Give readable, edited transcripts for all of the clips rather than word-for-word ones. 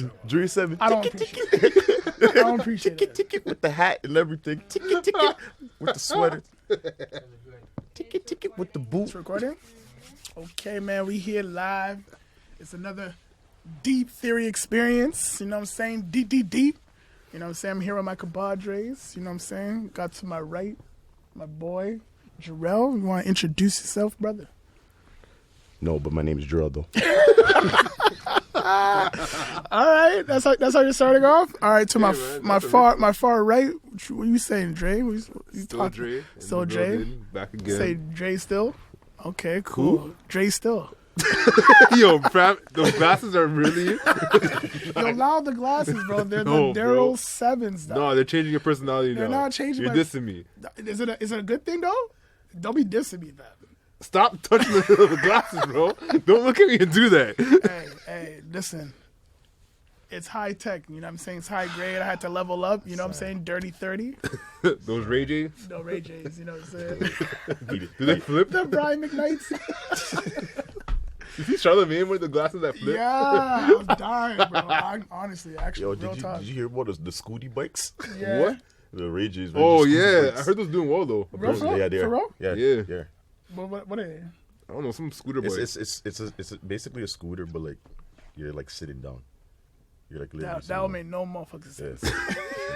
So Dre 7. I don't appreciate it. I don't appreciate it. With the hat and everything. Ticket with the sweater. Ticket with the It's boot. recording? Okay, man, we here live. It's another Deep Theory Experience. You know what I'm saying? Deep. You know what I'm saying? I'm here with my compadres. You know what I'm saying? Got to my right, my boy, JayRell. You want to introduce yourself, brother? No, but my name is JayRell, though. All right, that's how you're starting off. All right, to my far right. What you saying, Dre? What you Still talking? Dre. Still Dre. Back again. Say Dre still. Okay, cool. Who? Dre still. Yo, Brad, those glasses are really... Yo, allow the glasses, bro. They're No, the bro. Daryl 7s. No, they're changing your personality They're now. not changing You're my- dissing me. Is it a good thing though? Don't be dissing me, man. Stop touching the glasses, bro. Don't look at me and do that. Hey, listen. It's high tech, you know what I'm saying? It's high grade. I had to level up, you know what I'm saying? Dirty 30. Those Ray J's, No Ray J's, you know what I'm saying? do they flip? The Brian McKnights. You see Charlamagne with the glasses that flip? Yeah, I was dying, bro. Honestly, actually, Yo, real talk. did you hear about the Scooty bikes? Yeah. What? The Rages. Oh, yeah. I heard those doing well, though. Real? Yeah, they For are. real? Yeah. Yeah. What are they? I don't know, some scooter bike. It's basically a scooter, but like you're like sitting down. You're like literally That would make no motherfucking sense.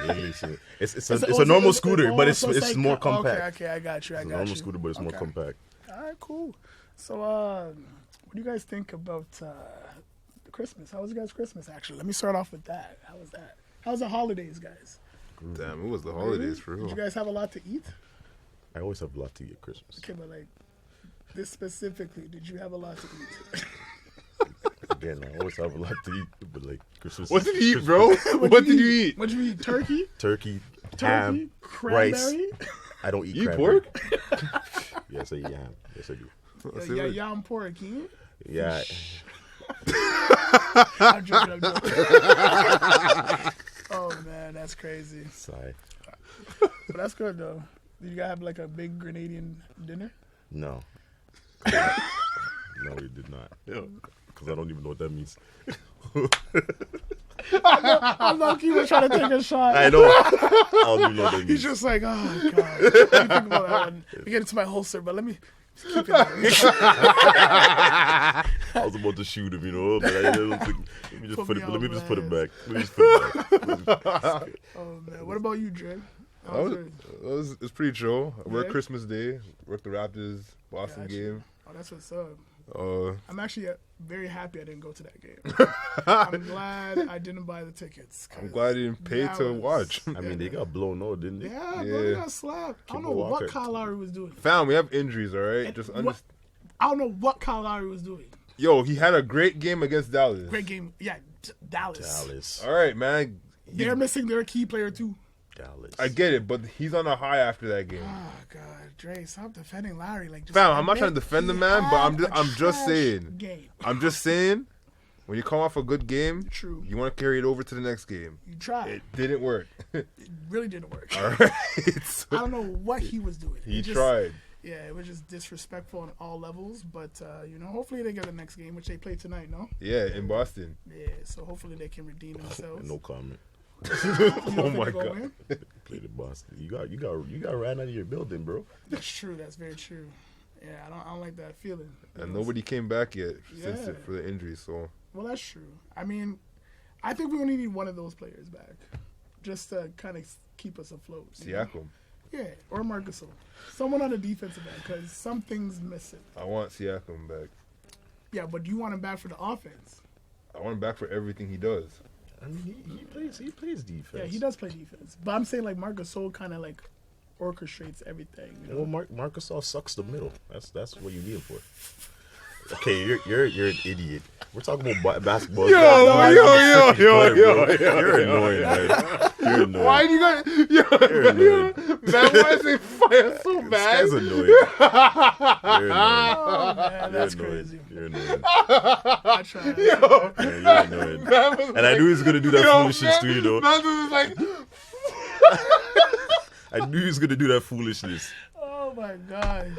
Yes. It's a normal scooter, but it's like, more compact. Okay, I got you. It's a normal scooter, but it's more compact. All right, cool. So, what do you guys think about Christmas? How was you guys' Christmas, actually? Let me start off with that. How was that? How was the holidays, guys? Damn, it was the holidays for real. Did you guys have a lot to eat? I always have a lot to eat at Christmas. Okay, but like, this specifically, did you have a lot to eat? Again, I always have a lot to eat, but like Christmas. What did you eat, bro? What did you eat? What did you eat? Turkey? Turkey, ham, rice. Cranberry? I don't eat You eat cranberry. pork? Yes, I eat ham. Yes, I do. Yeah, yam pork, eh? Yeah. I'm joking. Oh, man, that's crazy. Sorry. But that's good, though. Did you guys have like a big Grenadian dinner? No. No, we did not. Because I don't even know what that means. I'm low-key was trying to take a shot. I know. I don't even know what that means. He's just like, oh, God. Let me think about that one. Let me get into my holster, but let me keep it there. I was about to shoot him, you know, but I don't think. Let me just put it back. Oh, man. What about you, Dre? It's pretty chill. I worked Yeah? Christmas Day, worked the Raptors, Boston Gotcha. game. Oh, that's what's up. Uh, I'm actually very happy I didn't go to that game. I'm glad I didn't buy the tickets. I'm glad I didn't pay that to was- watch. I mean, they got blown out, didn't they? Yeah, bro, they Yeah. got slapped. I don't Kemba know what Walker. Kyle Lowry was doing. Fam, we have injuries, all right? I don't know what Kyle Lowry was doing. Yo, he had a great game against Dallas. Great game. Yeah, Dallas. Dallas. All right, man. They're missing their key player, too. Dallas. I get it, but he's on a high after that game. Oh, God. Dre, stop defending Lowry. Like, just Fam, I'm not admit trying to defend the he man, but had I'm a just trash saying. Game. I'm just saying, when you come off a good game, True. you want to carry it over to the next game. You tried. It didn't work. It really didn't work. All right. I don't know what he was doing. He It just- tried. Yeah, it was just disrespectful on all levels. But, hopefully they get the next game, which they play tonight, no? Yeah, in Boston. Yeah, so hopefully they can redeem themselves. No comment. You don't Oh think my they're gonna God. win? Play the Boston. You got ran out of your building, bro. That's true. That's very true. Yeah, I don't like that feeling. And nobody came back yet Yeah. for the injury, so. Well, that's true. I mean, I think we only need one of those players back, just to kind of keep us afloat. you know? Siakam. Yeah, or Marc Gasol. Someone on the defensive end, because something's missing. I want Siakam back. Yeah, but you want him back for the offense. I want him back for everything he does. I mean, he plays defense. Yeah, he does play defense. But I'm saying, like, Marc Gasol kind of, like, orchestrates everything. You know? Well, Marc Gasol sucks the middle. That's what you need him for. Okay, you're an idiot. We're talking about basketball. Yo, You're annoying, man. You're annoying. Why you got You're annoying. man? Why is it fire so This bad? guy's annoying. You're annoying. Oh, man, You're that's annoying. crazy. You're annoying. I tried. Yeah, you're annoying. Man was And I knew he was gonna do that foolishness to you, though. Man was like, I knew he was gonna do that foolishness. Oh, my God.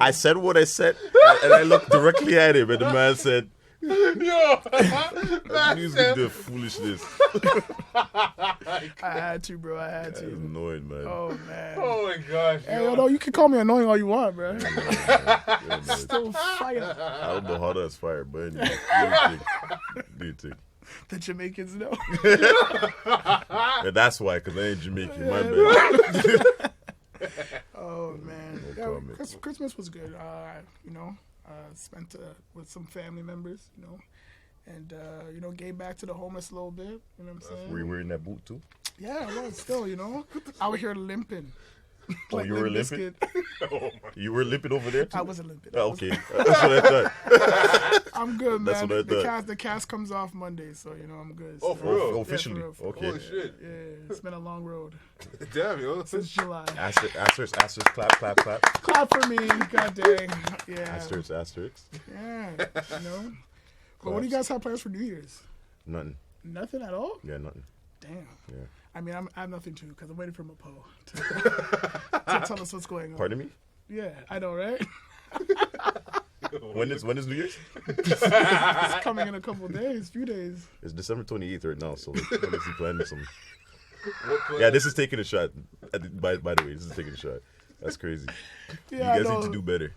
I said what I said, and I looked directly at him, and the man said, Yo, That means we do foolishness. I had to, bro. I had That's to. annoying, man. Oh man. oh my gosh. Hey, yo, no, you can call me annoying all you want, bro. Yeah, man. Still fire. I don't know how that's fire, but anyway, do you think? The Jamaicans know. Yeah, that's why, because I ain't Jamaican. My bad. Oh man. No Yeah, comment. Christmas was good. Spent with some family members, and gave back to the homeless a little bit. You know what I'm saying? Were you wearing that boot too? Yeah, I was still, out here limping. Oh, you were Limp limping? Bizkit. You were limping over there too? I wasn't limping. Oh, okay. That's what I thought. I'm good, man. That's what I thought. The cast comes off Monday, so I'm good. Oh, for real? Officially. Yeah, for real. Okay. Holy shit. Yeah, it's been a long road Damn, yo. since July. Asterisk, clap, clap, clap. Clap for me, god dang. Yeah. Asterisk. Yeah, But what do you guys have plans for New Year's? Nothing. Nothing at all? Yeah, nothing. Damn. Yeah. I mean, I have nothing too, because I'm waiting for Mapo to tell us what's going on. Pardon me? Yeah, I know, right? When is New Year's? It's coming in a couple days, few days. It's December 28th right now, so when is he planning some? What plan? Yeah, this is taking a shot. By the way, this is taking a shot. That's crazy. Yeah, You guys I need know. to do better.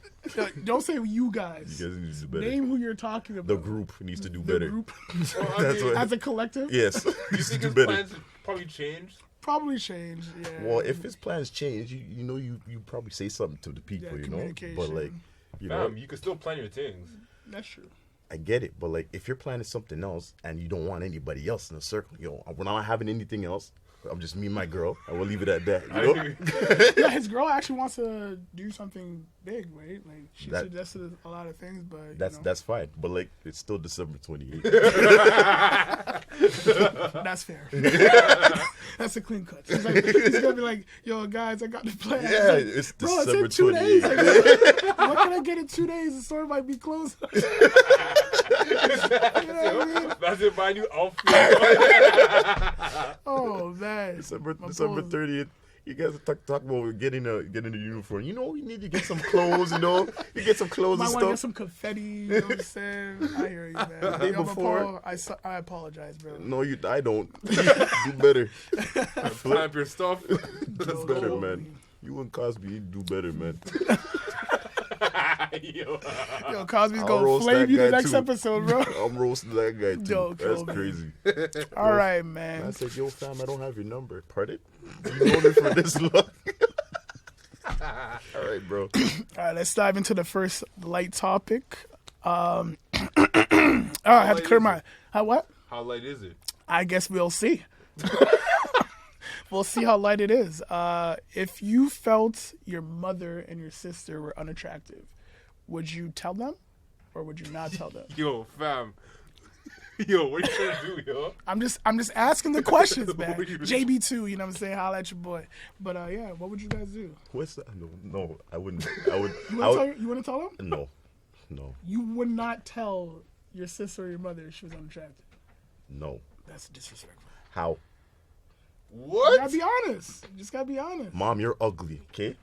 Don't say you guys. You guys need to do better. Name who you're talking about. The group needs to do The better. group. Well, I That's mean, what. As a collective? Yes, you needs to think do his better. plans probably changed? Probably change, yeah. Well, if his plans change, you probably say something to the people, Yeah, But like, communication. You can still plan your things. That's true. I get it, but like if you're planning something else and you don't want anybody else in the circle, we're not having anything else. I'm just me and my girl, and we'll leave it at that. You know? Yeah, his girl actually wants to do something big, right? Like she That- suggested a lot of things, but That's fine, but like it's still December 28th. that's fair. That's a clean cut. He's gonna be like, "Yo, guys, I got the plan." Yeah, Like, it's bro, December it's in 2 days. 28th. Like, what can I get in 2 days? The store might be closed. You know what I mean? That's it, my new outfit. Oh man, December My 30th. You guys are talk about getting a uniform. You need to get some clothes. You get some clothes might and want to get stuff. some confetti. You know what I'm saying? I hear you, man. Day Yo, before. Paul, I apologize, bro. No, I don't. Do better. Plan up your stuff. Do better, man. You and Cosby you do better, man. Yo. Yo, Cosby's I'll gonna roast flame that you the guy, next too. episode, bro. I'm roasting that guy too. Yo, That's kill me. crazy. All right, I man. said, yo, fam, I don't have your number. Pardon? You known it for this long? All right, bro. All right, let's dive into the first light topic. I have to clear my. What? How light is it? I guess we'll see. We'll see how light it is. If you felt your mother and your sister were unattractive, would you tell them, or would you not tell them? Yo, fam. Yo, what you trying to do, yo? I'm just asking the questions, man. What you- JB2, you know what I'm saying? Holla at your boy. But yeah, what would you guys do? What's that? No, I wouldn't. You want to tell them? No. You would not tell your sister or your mother she was unattractive. No. That's disrespectful. How? You What? gotta be honest. You just gotta be honest. Mom, you're ugly, okay?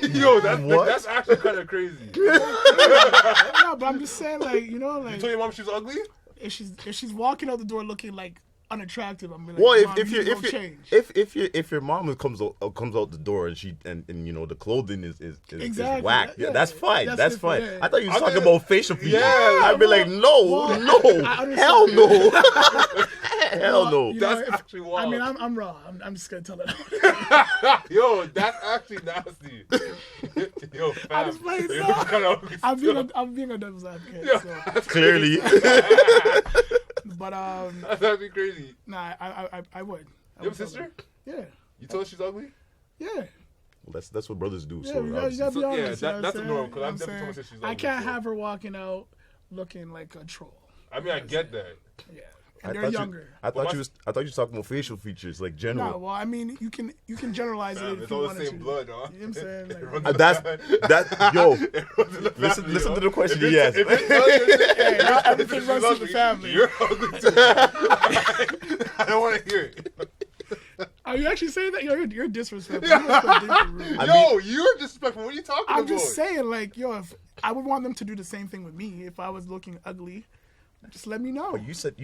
Yo, What? that's actually kind of crazy. No, but I'm just saying, like, You told your mom she was ugly? if she's walking out the door looking like unattractive, I'm like, Well, Mom, if you don't change. your mom comes out the door and she and the clothing is Exactly. whack, yeah, Yeah, that's fine. that's That's different, fine. yeah. I thought you was I'm talking gonna- about facial features. Yeah, I'd be like, no, I no, understand. hell no, hell no. You know, That's if- actually wild. I mean, I'm raw. I'm just gonna tell it. Yo, that's actually nasty. Yo, fam. I'm just playing Yo, soft. kinda ugly still. I'm being a devil's advocate. Yo, So. that's Clearly, But That's actually crazy. nah, I would. You have a sister? Yeah, You told her she's ugly? yeah. that's what brothers do. Yeah, So you gotta be So, yeah, honest. you know what that's I'm a norm, saying? 'cause You know I've what never I'm told my saying? sister she's I ugly, can't so. have her walking out looking like a troll. I mean, I get that. Yeah, I and they're thought younger. I thought you was talking about facial features, like general. No, well, I mean, you can generalize it if It's you all the wanted same to. blood, huh? You know what I'm saying? It Like, runs in the That yo, listen to the question he asked. hey, not everything She's runs in the ugly. family. You're ugly too. I don't want to hear it. Are you actually saying that? Yo, you're disrespectful. You're so deeply rude. Yo, you're disrespectful. What are you talking about? I'm just saying, like, yo, if I would want them to do the same thing with me if I was looking ugly. Just let me know. But you said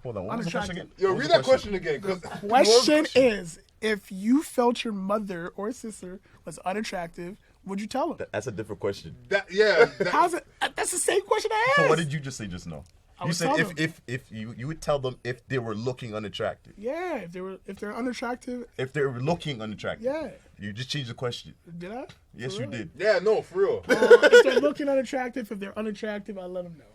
hold on. What was the question again? Yo, What was read the that question again. The question is, if you felt your mother or sister was unattractive, would you tell them? That's a different question. How's it? That's the same question I asked. So what did you just say just now? I You would said tell if you would tell them if they were looking unattractive. Yeah, if they're unattractive. If they were looking unattractive. Yeah. You just changed the question. Did I? Yes, For you real? did. Yeah, no, for real. If they're looking unattractive, if they're unattractive, I let them know.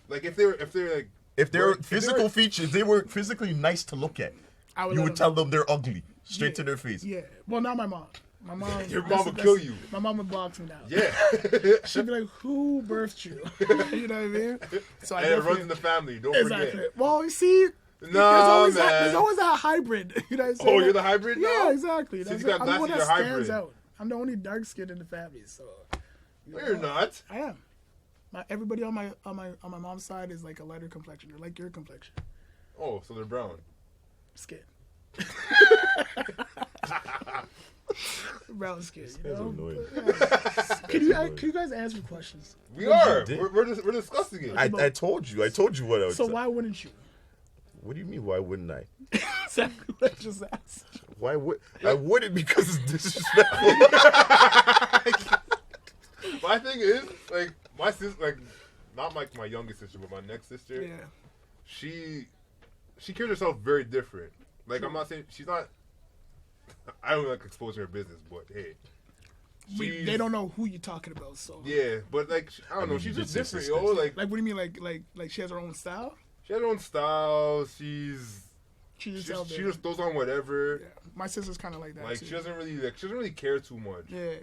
Like if they're like If their If they physical were- features, they were physically nice to look at. I You let would them tell know. them they're ugly, straight to their face. Yeah. Well, not my mom. My mom. Your mom would kill you. My mom would box me down. yeah, She'd be like, "Who birthed you?" You know what I mean? So I and it runs definitely- in the family. Don't Exactly. forget. Well, you see, No, there's man. always that hybrid. You know what I'm saying? Oh, you're the hybrid now? Yeah, exactly. Since That's you got I'm the one that glasses, you're stands hybrid. out. I'm the only dark skinned in the family, so No, you're not. I am. Everybody on my mom's side is like a lighter complexion. They're like your complexion, Oh, so they're brown. skin. Brown skin. You That's know? annoying. Can you guys answer questions? We are. did. We're discussing it. I told you. I told you what I would So say. why wouldn't you? What do you mean? Why wouldn't I? Exactly what I just asked. Why would I wouldn't because it's disrespectful. My thing is, like, my sister, like, not like my youngest sister, but my next sister, Yeah. she carries herself very different. Like, I'm not saying she's not. I don't like exposing her business, but hey, They don't know who you're talking about, so. yeah, but like, I don't know, mean, she's you just did say different, yo. sisters. Like, Like, what do you mean? Like she has her own style? she has her own style. She She's out there. just throws on whatever. Yeah. My sister's kind of like that. Like, too. she doesn't really care too much. Yeah.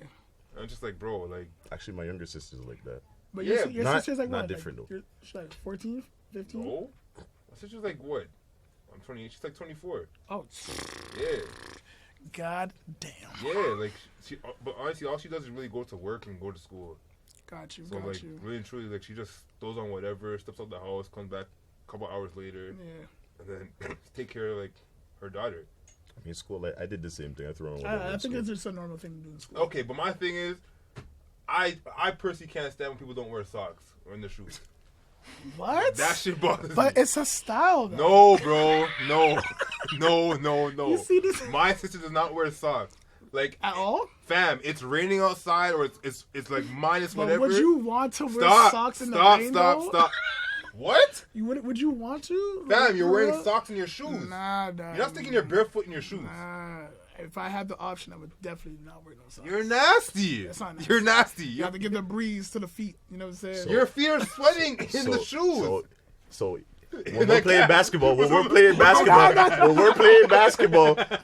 I'm just like, bro, like, Actually, my younger sister's like that. But Yeah, your not- sister's like not what? different, like, though. She's like 14, 15? no. My sister's like what? I'm 28. She's like 24. Oh, Yeah. god damn. Yeah, like but honestly, all she does is really go to work and go to school. Got you, So got like, you. really and truly, like she just throws on whatever, steps out the house, comes back a couple hours later, Yeah. and then take care of like her daughter. I mean, school. I did the same thing. I threw on. I think it's just a normal thing to do in school. Okay, but my thing is, I personally can't stand when people don't wear socks or in their shoes. What? That shit bothers me. But it's a style, though. No, bro, no. You see this My sister does not wear socks. Like, at all? fam, it's raining outside, or it's like minus But whatever. would you want to wear Stop! socks in the rain, though? Stop! What? Would you want to? Fam, Like, you're for wearing real? socks in your shoes. Nah. You're not sticking your bare foot in your shoes. Nah. If I had the option, I would definitely not wear no socks. You're nasty. That's not nice. You're nasty. You have to give the breeze to the feet. You know what I'm saying? Your feet are sweating in the shoes. So when we're playing basketball,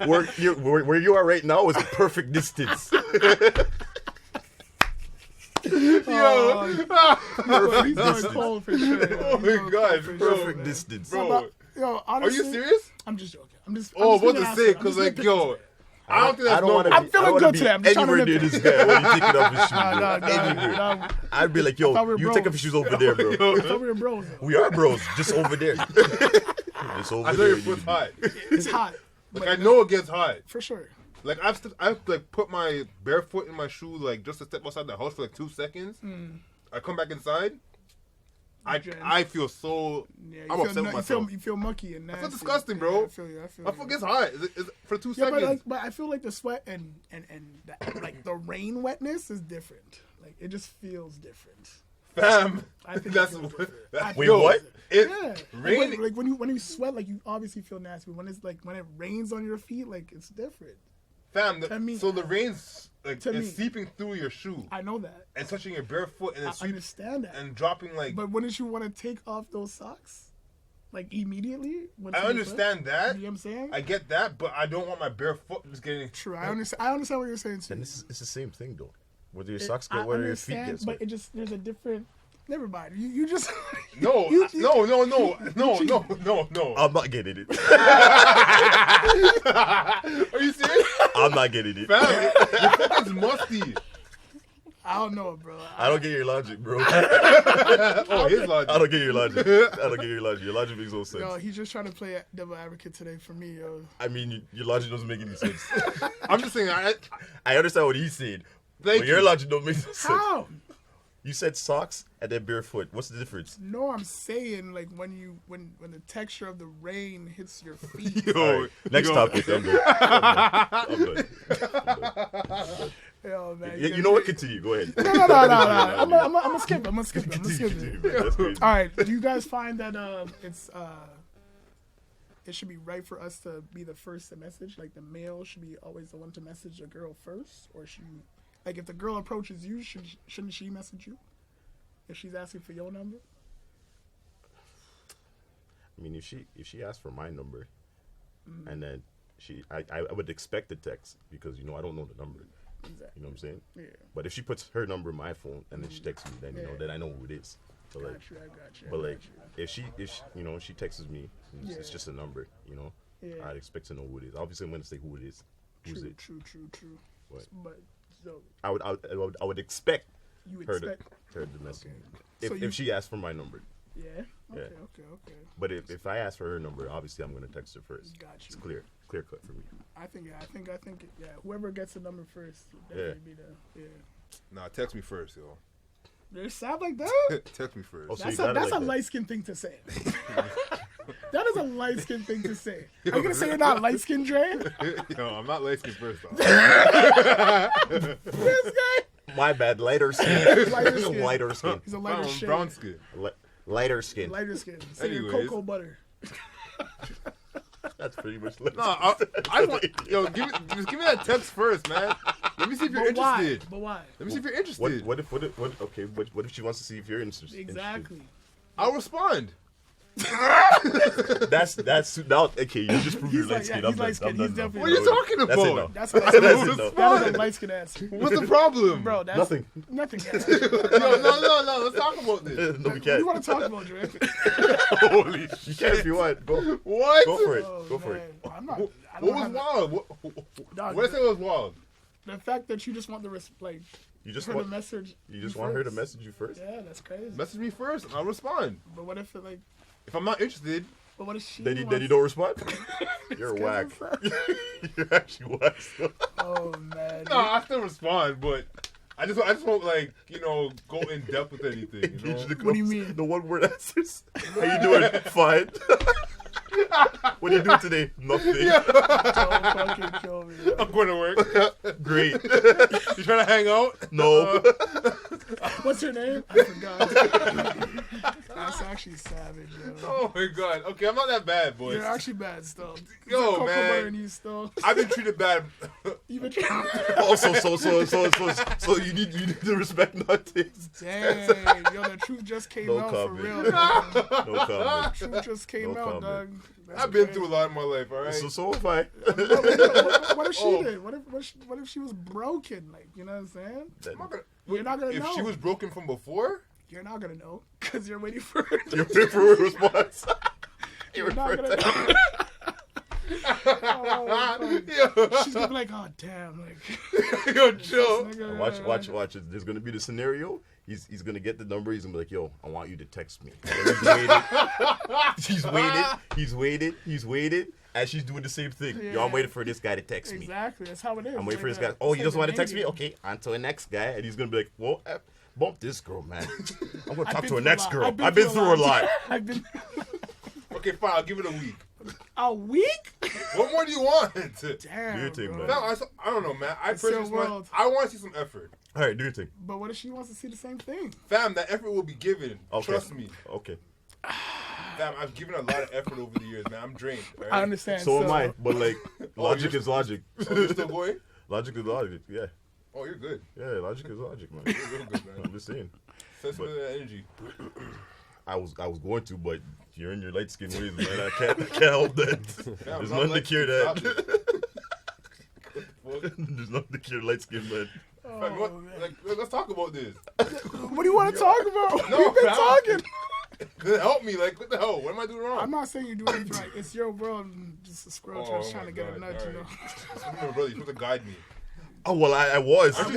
where you are right now is perfect distance. Oh, Perfect he's going distance. cold for sure. Oh my gosh, bro. Perfect distance. Bro, Yo, are honestly, you serious? I'm just joking. I'm just Oh, being what to an say? asshole. I'm Because just like, being yo, I don't think that's I don't want to normal. be. I'm feeling I don't good wanna be today. I'm just trying to anywhere nip near it. this guy when he taking off his shoes. Nah, bro. Anywhere. nah. I'd be like, I thought yo, we were you bros. take off your shoes over there, bro. I thought we were bros. Though. We are bros, just over there. Just over I know there. your foot's hot. It's hot. Like, I know it gets hot. For sure. Like, I've like put my bare foot in my shoe, like, just to step outside the house for like 2 seconds. I come back inside. I feel so. Yeah, I'm upset with myself. You feel mucky and nasty. feel disgusting, bro. Yeah, I feel you. My foot gets hot for 2 Yeah, seconds. but I feel like the sweat and that, like the rain wetness is different. Like it just feels different. Fam, I think that's it feels what. different. That's, Wait, yo, what? Yeah, Rain. like when you sweat, like you obviously feel nasty. But when it's like when it rains on your feet, like it's different. Fam, To me- so the rain's like to me. it's seeping through your shoe I know that. and touching your bare foot and I it's understand that. and dropping like. But wouldn't you want to take off those socks, like immediately? Once I you understand that. You know what I'm saying? I get that, but I don't want my bare foot just getting. True. I understand what you're saying too. And it's the same thing though. Whether your socks get I wet or your feet understand, get but wet. it just there's a different. Never mind. You just No, You- no. I'm not getting it. Are you serious? I'm not getting it. Fam, your foot is musty. I don't know, bro. I don't get your logic, bro. Oh, his logic. I don't get your logic. I don't get your logic. Your logic makes no sense. Yo, he's just trying to play devil advocate today for me, yo. I mean, your logic doesn't make any sense. I'm just saying. I understand what he said, Thank but your you. logic don't make no sense. How? You said socks and then barefoot. What's the difference? No, I'm saying like when the texture of the rain hits your feet. Yo, All right, next topic. I'm good. I'm good. Yo, man, You know what? Continue. Go ahead. No. I'm gonna skip it. I'm gonna skip it. Continue, man. That's crazy. All right. Do you guys find that it should be right for us to be the first to message? Like the male should be always the one to message the girl first, or should you, like if the girl approaches you, shouldn't she message you if she's asking for your number? I mean, if she asked for my number, and then I would expect the text because I don't know the number. Exactly. You know what I'm saying? Yeah. But if she puts her number in my phone and then she texts me, then then I know who it is. So like, I got you. but like if she texts me, it's just a number. Yeah. I'd expect to know who it is. Obviously, I'm gonna say who it is. Who's it? True. What? But so I would expect you her expect. to message me So if she asks for my number. Yeah. Yeah. Okay. But if I ask for her number, obviously I'm gonna text her first. Got you. It's clear cut for me. I think. Whoever gets the number first, definitely be the. Yeah. Nah, text me first, yo. They sound like that. Text me first. Oh, so That's you got it a like that. light skinned thing to say. That is a light skinned thing to say. Are you gonna say you're not light skinned, Dre? Yo, I'm not light skinned first off. This guy. My bad. Lighter skin. Lighter skin. Lighter skin. He's a lighter I'm shade. brown skin. Lighter skin. Lighter skin. Say you're Anyways. cocoa butter. That's pretty much. Light No, I want. Yo, just give me that text first, man. Let me see if you're interested. But why? Let me see if you're interested. What if she wants to see if you're interested? Exactly. I'll respond. That's now. Okay, you just proved He's you're light like, skin. yeah, he's light skinned. He's definitely. What are you talking That's it, about? no. That's That's it, no. that is a light skinned answer. What's the problem? Bro, that's Nothing. Nothing. No. Let's talk about this. No, we What do can't. you want to talk about, Dre? Holy shit. You can if you want. Go. What? Go for it. Oh, Go for man. it. I'm not. I What don't was have wild? Dog, What I say was wild? the fact that you just want the You just her want. to message. You just want her to message you first. Yeah, that's crazy. Message me first, and I'll respond. But what if like? If I'm not interested, But what if she? Then you wants- don't respond. You're It's whack. kinda You're actually whack. Oh man. no, I still respond, but I just won't go in depth with anything. You know? What do you mean? The one word answers. How you doing? Fine. What are you doing today? Nothing. Don't fucking kill me. Bro. I'm going to work. Great. You trying to hang out? No. What's her name? I forgot. That's actually savage, yo. Oh my god. Okay, I'm not that bad, boys. You're actually bad still. Yo, Cocoa man. butter and you still. I've been treated bad. You been Also, so you need to respect nothing. Dang, yo, the truth just came No out comment. for real. Dog. No comment. Truth just came No out, comment. dog. That's I've been crazy. through a lot in my life, alright? So if I. What if she Oh. did? What if she was broken? Like, you know what I'm saying? I'm not gonna, You're not gonna if know. she was broken from before, You're not gonna know because you're waiting for her. You're waiting for a response. You're not gonna know. Oh, yo, she's gonna be like, oh damn, like. yo, chill. nigga, Watch. There's gonna be the scenario. He's gonna get the number. He's gonna be like, "Yo, I want you to text me." He's waited. As she's doing the same thing. Yo, I'm Yeah. waiting for this guy to text me. Exactly, that's how it is. I'm waiting for this Like, guy. Oh, it's he like doesn't a want to text me? dating. Okay, on to the next guy. And he's going to be like, well, bump this girl, man. I'm going to talk been to the through a next lot. girl. I've I've been through a lot. I've been Okay, fine, I'll give it a week. a week. What more do you want? Damn, Do your thing, bro. man. No, I don't know, man. It's your world. I want to see some effort. All right, do your thing. But what if she wants to see the same thing? Fam, that effort will be given. Okay. Trust me. Okay. Fam, I've given a lot of effort over the years, man. I'm drained. Right? I understand. So am I. But, like, Oh, logic you're- is logic. Oh, you're still going? Logic is logic. Yeah. Oh, you're good. Yeah, logic is logic, man. You're real good, man. I'm just saying. Sensitive to that energy. I was going to, but you're in your light skin ways, man. I can't help that. There's nothing to cure that. There's nothing to cure light skin, man. Oh, Fam, man. let's talk about this. What do you want to talk about? No, We've been fam. talking. Help me, like, what the hell? What am I doing wrong? I'm not saying you're doing anything right. It's your world. And just a squirrel Oh, trying my to get a God, nut, you know. I'm my brother. You're supposed to guide me. Oh, well, I was. I was.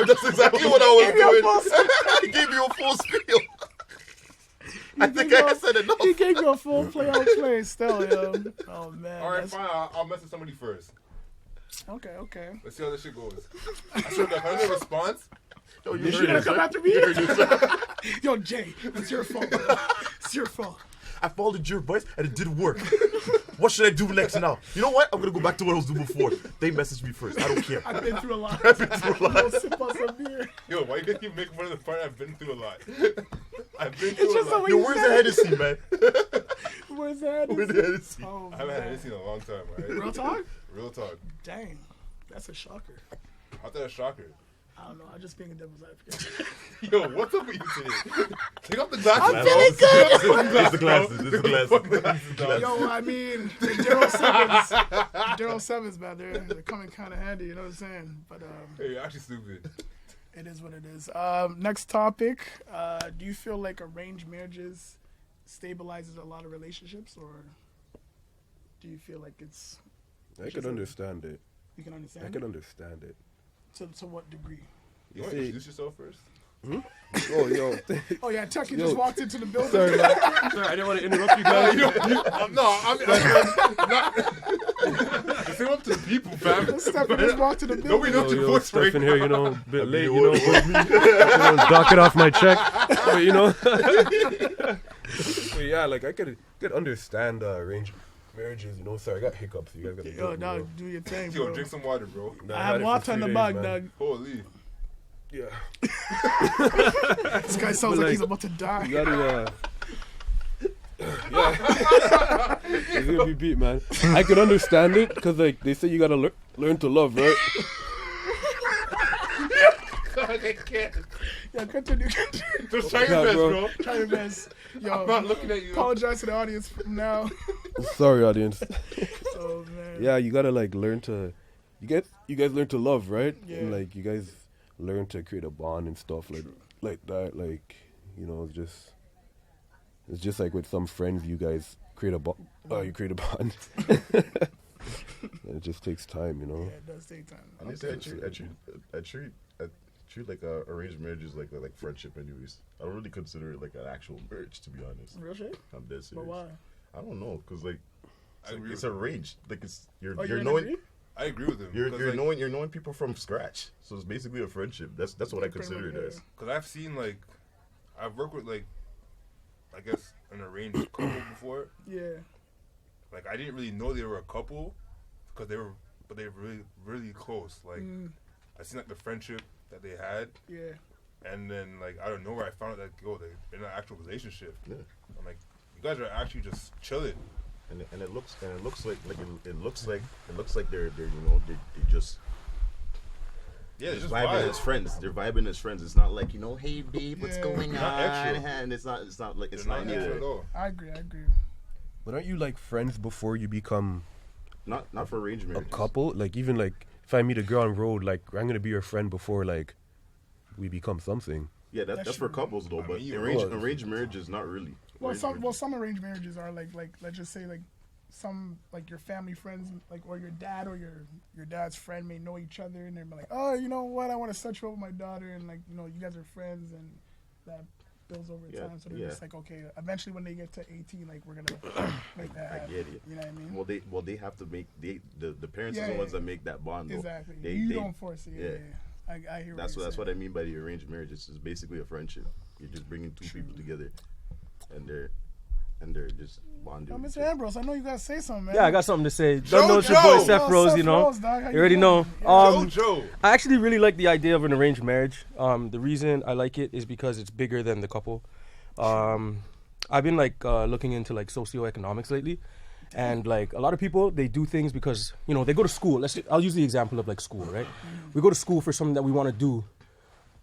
That's exactly what I Give me a was full doing. I gave you a full spiel. I think I said enough. He gave you a full play-on play still, yo. Oh, man. All right, that's- fine. I'll message somebody first. Okay. Let's see how this shit goes. I swear to God, if I get a response, Yo, You gonna come after me? Yo, Jay, it's your fault. Bro. It's your fault. I followed your advice and it didn't work. What should I do next now? You know what? I'm gonna go back to what I was doing before. They messaged me first. I don't care. I've been through a lot. I've been through a lot. I'll sip on some beer. yo, why you keep making fun of the part I've been through a lot? I've been through just a the lot. way Yo, you where's said the it. Hennessy, man? Where's that? Where's the Hennessy? Oh, I haven't had man. this in a long time, right? Real talk? Real talk. Dang, that's a shocker. I thought a shocker. I don't know. I'm just being a devil's advocate. Yo, what's up with you today? Take off the glasses. I'm feeling good. It's the glasses. It's the glasses. Yo, I mean, the Daryl Sevens, man, they're coming kind of handy. You know what I'm saying? But Hey, you're actually stupid. it is what it is. Next topic. Do you feel like arranged marriages stabilizes a lot of relationships, or do you feel like it's I could understand it. you can understand? I could understand it. To what degree? You want to introduce yourself first? Oh, yo. Oh yeah, Chuck, you Yo. just walked into the building. Sorry, man. Sorry, I didn't want to interrupt you guys. I'm not. Say up to the people, fam. Stephen just walked to the building. Nobody knows your voice Steph right in now. here, you know, a bit late, you know, dock it off my check. But, you know. But yeah, like, I could understand arranged marriages, you know. Sorry, I got hiccups. You guys got to Yo, dog, do your thing, Yo, bro. drink some water, bro. I have water in the mug, dog. Holy. Yeah. This guy sounds But, like he's like, about to die. You gotta, yeah. It's gonna be beat, man. I could understand it, because, like, they say you gotta learn to love, right? I can't. Yeah, continue. Just try your Yeah, best, bro. bro. Try your best. Yo, I'm not looking at you. apologize to the audience from now. Sorry, audience. Oh man. Yeah, you gotta, like, learn to, you guys learn to love, right? Yeah. And, like, you guys learn to create a bond and stuff like that. Like, you know, it's just like with some friends, you guys create a bond. You create a bond. It just takes time, you know. Yeah, it does take time. I treat like arranged marriages like friendship anyways. I don't really consider it like an actual marriage, to be honest. Real shit? I'm dead serious. But why? I don't know, cause like I agree it's with arranged. Like you're in knowing agree? I agree with him. you're knowing people from scratch. So it's basically a friendship. That's what I consider it as. Because I've seen, like, I've worked with, like, I guess, an arranged couple before. Yeah. Like, I didn't really know they were a couple because they were really, really close. Like, I seen, like, the friendship that they had. Yeah. And then, like, out of nowhere, I found out that, they're in an actual relationship. Yeah. I'm like, you guys are actually just chilling. And it looks like they're you know they just Yeah, it's just vibing vibes. as friends. They're vibing as friends. It's not like, you know, hey babe, what's Yeah. going They're not on? extra. And it's not like it's They're not not extra at neither. all. I agree. But aren't you, like, friends before you become Not for arranged a marriages. couple? Like, even, like, if I meet a girl on the road, like, I'm gonna be your friend before, like, we become something. Yeah, that's That's for true. couples though. I But mean, you arranged marriages not really. Well, Arranged some marriages. arranged marriages are like let's just say like some like your family friends like or your dad or your dad's friend may know each other and they're like, oh, you know what, I want to set you up with my daughter, and like, you know, you guys are friends and that builds over Yeah, time. So they're yeah. just like, okay, eventually when they get to 18, like we're gonna make that I happen. get it. You know what I mean? Well, they have to make the parents are Yeah, the ones yeah. that make that bond. Though. Exactly. They, You they- don't force it. Yeah. I hear That's what what you're I mean by the arranged marriage. It's just basically a friendship. You're just bringing two people together, and they're just bonding. saying. with Mr. each other. Ambrose, I know you gotta say something, man. Yeah, I got something to say. Don't know it's your boy Joe! Sefrose, you know. Sefrose, dog. How You already know. doing? Joe. I actually really like the idea of an arranged marriage. The reason I like it is because it's bigger than the couple. I've been like looking into like socioeconomics lately, and like a lot of people, they do things because, you know, they go to school. I'll use the example of like school, right? We go to school for something that we want to do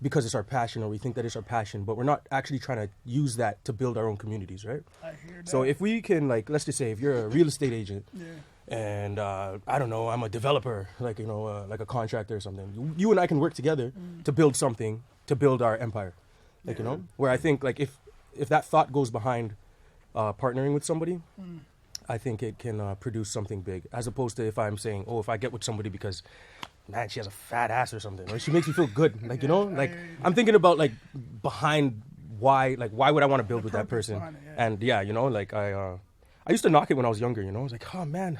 because it's our passion, or we think that it's our passion, but we're not actually trying to use that to build our own communities, right? I hear that. So if we can, like, let's just say if you're a real estate agent, Yeah. and I don't know, I'm a developer, like, you know, like a contractor or something. You and I can work together to build something, to build our empire, like, you know. Where I think, like, if that thought goes behind partnering with somebody, I think it can produce something big, as opposed to if I'm saying, oh, if I get with somebody because, man, she has a fat ass or something, or she makes me feel good, like, you know, like, I'm thinking about like behind why would I want to build with that purpose person, behind it, yeah. and yeah, you know, like I used to knock it when I was younger, you know. I was like, oh man,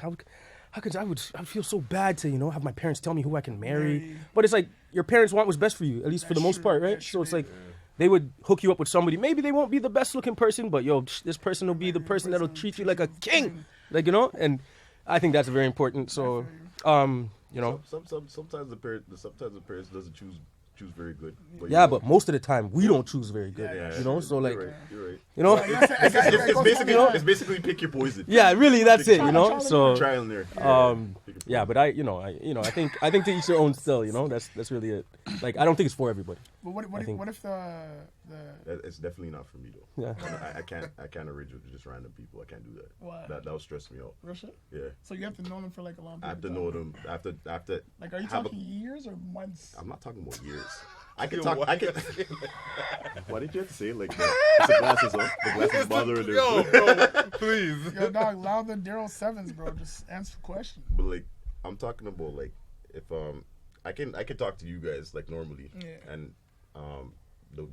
how could I'd feel so bad to, you know, have my parents tell me who I can marry. But it's like your parents want what's best for you, at least for the most part, right? So it's like they would hook you up with somebody. Maybe they won't be the best looking person, but yo, this person will be the person that'll treat you like a king. Like, you know, and I think that's very important. So, you know, sometimes the parents doesn't choose very good. But yeah, but most of the time we don't choose very good. Yeah, you know, so like, you're right. you know, It's basically pick your poison. yeah, really, that's it. You know, so Trial and error. yeah, but I think to each their own still. You know, that's really it. Like, I don't think it's for everybody. But what if It's definitely not for me though. Yeah. I can't arrange with just random people. I can't do that. Why? That would stress me out. Russia? Yeah. So you have to know them for like a long I period have to know them. I have to. Like, are you talking years or months? I'm not talking about years. I can talk. I can. Why did you have to say it like that? It's the glasses on. The glasses bothering them. Yo, bro, please. Yo, dog, louder Daryl Sevens, bro. Just answer the question. But like, I'm talking about like, if I can talk to you guys like normally, and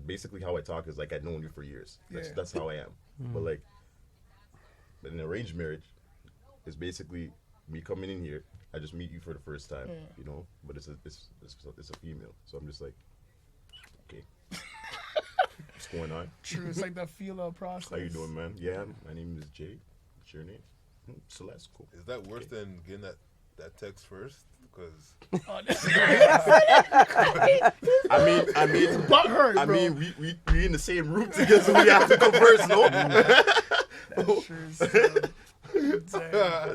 basically how I talk is like I've known you for years. That's how I am. But like, an arranged marriage is basically me coming in here. I just meet you for the first time, you know. But it's a female, so I'm just like, okay, what's going on? True, it's like the feel process. How you doing, man? Yeah, my name is Jay. What's your name? Celeste. Cool. Is that worse than getting that text first? Because I mean, butt hurt, I bro. mean, we in the same room together, so we have to converse, no?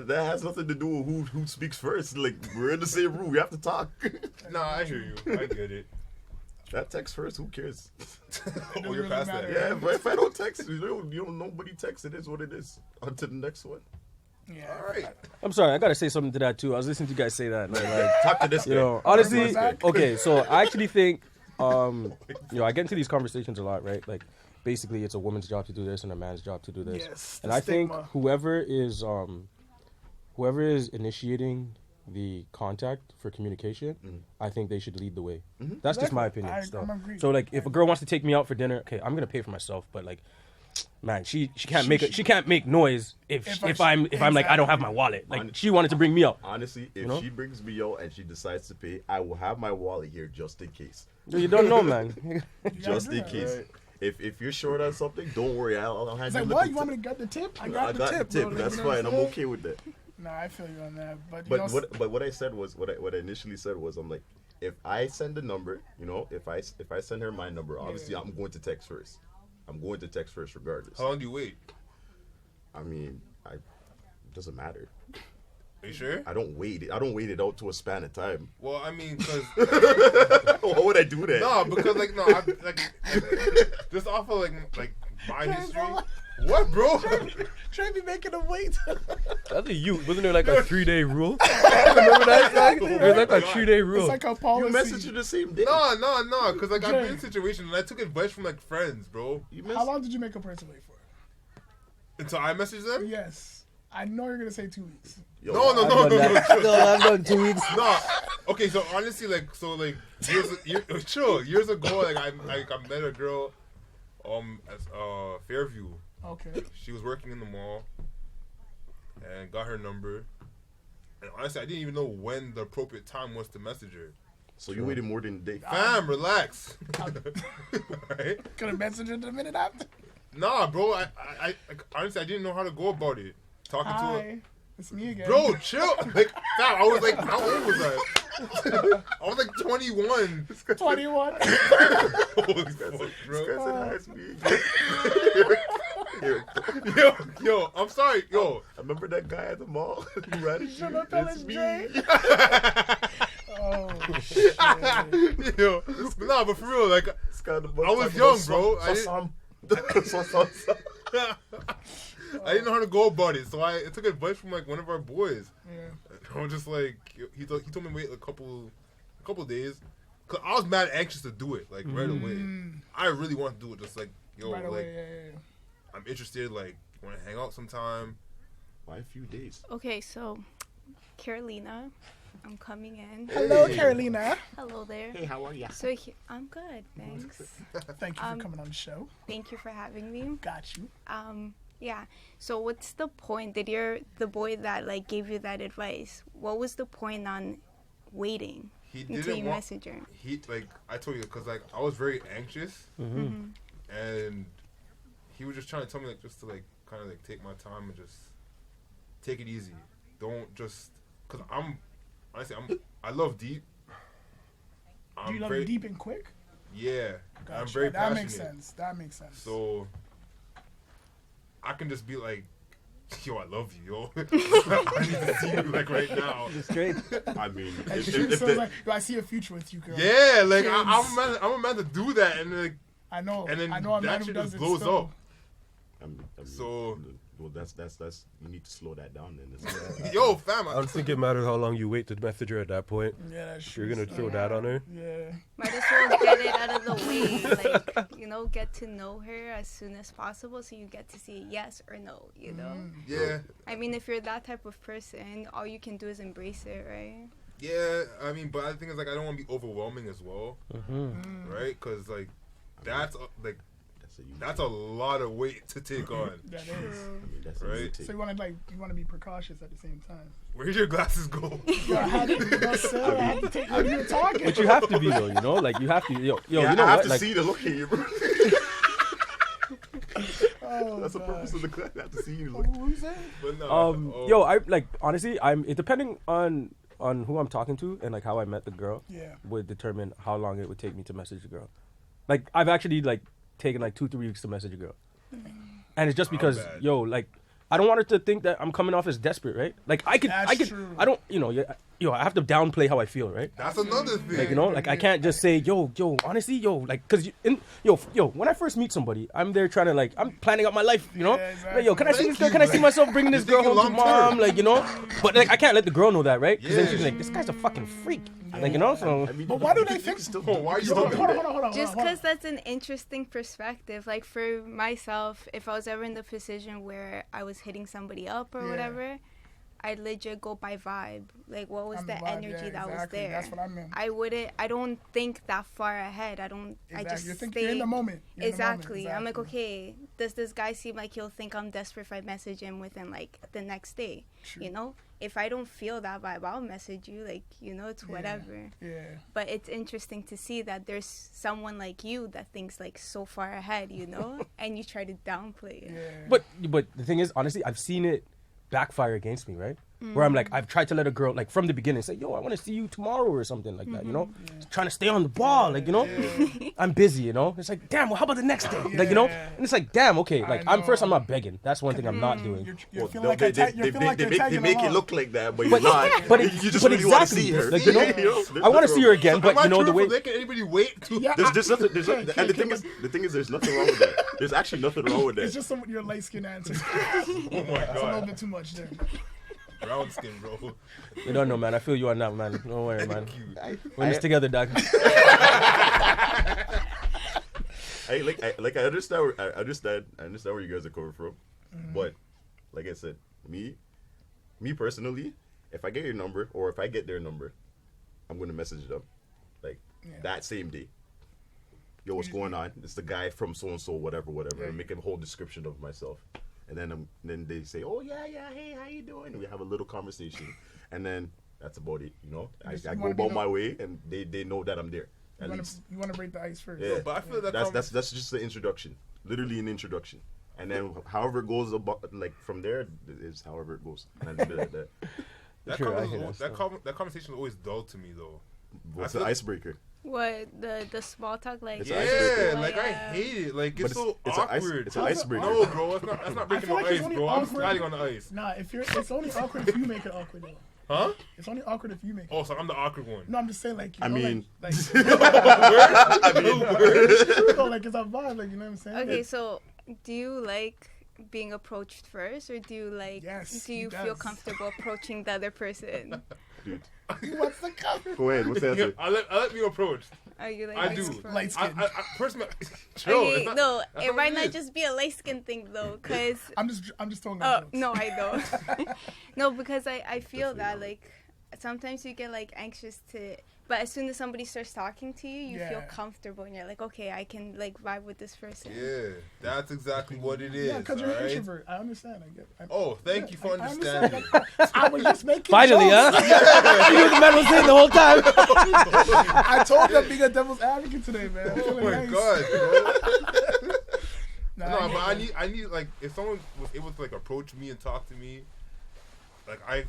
That has nothing to do with who speaks first. Like, we're in the same room, we have to talk. nah, I hear you. I get it. That text first, who cares? Oh, you're past that. Yeah, but if I don't text, you don't nobody text. It is what it is. On to the next one. Yeah. All right. I'm sorry, I gotta say something to that too. I was listening to you guys say that. Like, Talk to this you guy. know, honestly, okay. So I actually think, you know, I get into these conversations a lot, right? Like, basically, it's a woman's job to do this and a man's job to do this. Yes, and the I think stigma. whoever is initiating the contact for communication, I think they should lead the way. That's just my opinion. I'm So, agreed. so like, if a girl wants to take me out for dinner, okay, I'm gonna pay for myself, but like, man, she can't make noise if I'm like, I don't have my wallet. Like, she wanted to bring me out. Honestly, if she brings me out and she decides to pay, I will have my wallet here just in case. You don't know, man. Just in case. Right. If you're short on something, don't worry. I'll hand It's you like, the what? tip. You want me to get the tip? I I got the tip. Bro. Like, That's you know fine. what I'm saying? okay with that. Nah, I feel you on that. But What I said was what I initially said was, I'm like, if I send a number, you know, if I send her my number, obviously I'm going to text first. I'm going to text first regardless. How long do you wait? I mean, it doesn't matter. Are you sure? I don't wait it out to a span of time. Well, I mean, because Why would I do that? no, because like just off of like my history. What, bro? Trey be making them wait. I think wasn't there like a 3-day rule? Remember that? There's like a 3-day rule. It's like a policy. You message her the same day. No, because like I've been Jay. in situations and I took advice from like friends, bro. How long did you make a person wait for? Until I messaged them? Yes. I know you're going to say 2 weeks. Yo, No. I've done 2 weeks. No. Okay, so honestly, years ago, like I met a girl, at Fairview. Okay. She was working in the mall, and got her number. And honestly, I didn't even know when the appropriate time was to message her. So you waited more than a day. Fam, relax. Right? Could have messaged her the minute after. Nah, bro. I honestly, I didn't know how to go about it. Talking to her. Hi. It's me again. Bro, chill. Like, fam, I was like, how old was I? I was like 21. 21. Holy fuck, bro. Yo, I'm sorry. Yo. I remember that guy at the mall. Should have told us, me. Jay. Oh, shit. Yo. Nah, but for real, like, I was young, bro. I didn't know how to go about it, so I took advice from like one of our boys. Yeah. I was just like, he told me to wait a couple days, cause I was mad anxious to do it like right away. I really want to do it, just like Right like away, yeah. I'm interested, like want to hang out sometime. Why a few days? Okay, so Carolina, I'm coming in. Hello, Carolina. Hello there. Hey, how are ya? So I'm good, thanks. Thank you for coming on the show. Thank you for having me. Got you. Yeah. So what's the point? Did the boy that like gave you that advice? What was the point on waiting He until didn't you want. message her? He like I told you because like I was very anxious, and he was just trying to tell me like just to like kind of like take my time and just take it easy. Don't just because I love deep. Do you love it deep and quick? Yeah, Gotcha. I'm very that passionate. makes sense. That makes sense. So I can just be like, yo, I love you, yo. I need to see you like right now. Straight. I mean, Like, if so the- like, yo, I see a future with you, girl. Yeah, like Kids. I'm a man to do that, and like I know. And then I know a man that who shit does just it blows still. up. I mean, So- well, that's you need to slow that down then. yo, fam. I don't think it matters how long you wait to message her at that point. Yeah, that's true. You're gonna throw that on her. Yeah. Might as well get it out of the way. Like, you know, get to know her as soon as possible so you get to see yes or no, you know? Yeah, I mean, if you're that type of person, all you can do is embrace it, right? yeah. I mean, but the thing is, like, I don't want to be overwhelming as well, right? Because like that's a lot of weight to take on. That is. I mean, that's Right. easy to So you want to be precautious at the same time. Where'd your glasses go? Yo, I had to, I had to take you were talking. But you have to be though, you know, like you have to. Yo, Yeah, you know I have what? to Like, see the look in you, bro. Oh, That's the God. purpose of the class. I have to see you look. Who's that? But no, yo, I like honestly, it depending on who I'm talking to and like how I met the girl Yeah. would determine how long it would take me to message the girl. Like I've actually like taken like 2-3 weeks to message a girl, and it's just because bad. yo, like I don't want her to think that I'm coming off as desperate, right? Like I could, That's true. I don't, you know, I have to downplay how I feel, right? that's another thing. Like, you know, like I can't just say, yo, honestly, yo, like, cause when I first meet somebody, I'm there trying to like, I'm planning out my life, you know. Yeah, Like, yo, can I see Thank this girl? you, Can I see like, myself bringing this you're girl home to thinking long-term. mom? Like, you know, but like I can't let the girl know that, right? Cause then Yeah. she's like, this guy's a fucking freak. Like, you know, so I mean, But why do you they can think? still Oh, why are you Yo, still hold doing on, that? hold on. Just because that's an interesting perspective. Like for myself, if I was ever in the position where I was hitting somebody up or Yeah. whatever, I'd legit go by vibe. Like what was On the the vibe, energy yeah, that was exactly. there? That's what I meant. I don't think that far ahead. I Exactly. just You're think you're in the moment. You're in the moment. Exactly. I'm like, okay, does this guy seem like he'll think I'm desperate if I message him within like the next day? True. You know? If I don't feel that vibe, I'll message you. Like, you know, it's whatever. Yeah. But it's interesting to see that there's someone like you that thinks like so far ahead, you know? And you try to downplay it. Yeah. but the thing is, honestly, I've seen it backfire against me, right? Where I'm like, I've tried to let a girl like from the beginning say, yo, I want to see you tomorrow or something like that, you know, trying to stay on the ball, like, you know, I'm busy, you know. It's like, damn, well, how about the next day, like, you know, Yeah. and it's like, damn, okay, like I'm know. not begging. That's one thing I'm not doing. You're Well, feeling no, like you're feeling like you're they tagging make it along. look like that, but you're not. But you just but really want to exactly, see her. like, you know, There's I want to nothing see her wrong- again, Am but I you know the true way. for making anybody wait to? Yeah, There's nothing. can't- And the can't- thing is, there's nothing wrong with that. There's actually nothing wrong with that. It's just some your light skin answer. Oh my It's a little god, bit too much there. brown skin, bro. You don't know, man. I feel you on that, man. Don't worry, man. Thank you. We're in this together, dog. I understand. I understand where you guys are coming from, but like I said, me personally, if I get your number or if I get their number, I'm gonna message them, like that same day. Yo, what's going on? It's the guy from so and so, whatever, and make a whole description of myself, and then they say, oh yeah, hey, how you doing? And we have a little conversation, and then that's about it. You know, I You go wanna be about the- my way, and they know that I'm there. At least. You want to break the ice first. Yeah, But I feel that that's just the introduction, literally an introduction, and then however it goes about like from there is however it goes. And that, Sure, I hear that that conversation is always dull to me though. what's I the feel- icebreaker? What the small talk like? It's an Yeah, icebreaker. like I Yeah. hate it. Like But it's so awkward. It's an icebreaker. No, bro, that's not breaking feel no like it's ice, only bro. I'm awkward- sliding on the ice. Nah, it's only awkward if you make it awkward though. Huh? It's only awkward if you make it. Oh, so I'm the awkward one. No, I'm just saying like. You I know, mean- like it's Word? true though. Like it's a vibe. Like you know what I'm saying. Okay, so do you like being approached first, or do you like Yes, do he you feel does. comfortable approaching the other person? Dude, What's the cover? go ahead. What's the Yeah, answer? I let me approach. Are you like I light do. skin? Light skin. I personally, chill. Okay, it's not- no, that's it not might what not is. just be a light skin thing though, cause I'm just throwing that. no, I don't. No, because I feel that like sometimes you get like anxious to, but as soon as somebody starts talking to you, you feel Yeah. comfortable and you're like, okay, I can like vibe with this person. Yeah, that's exactly what it is. Yeah, because you're an alright? introvert. I understand. I get. Oh, thank you for I understanding. I was just making Finally, jokes. huh? You the man was saying the whole time. I told them being a devil's advocate today, man. I'm Oh feeling my nice. god, bro. Nah, No, I but get I need like if someone was able to like approach me and talk to me, like I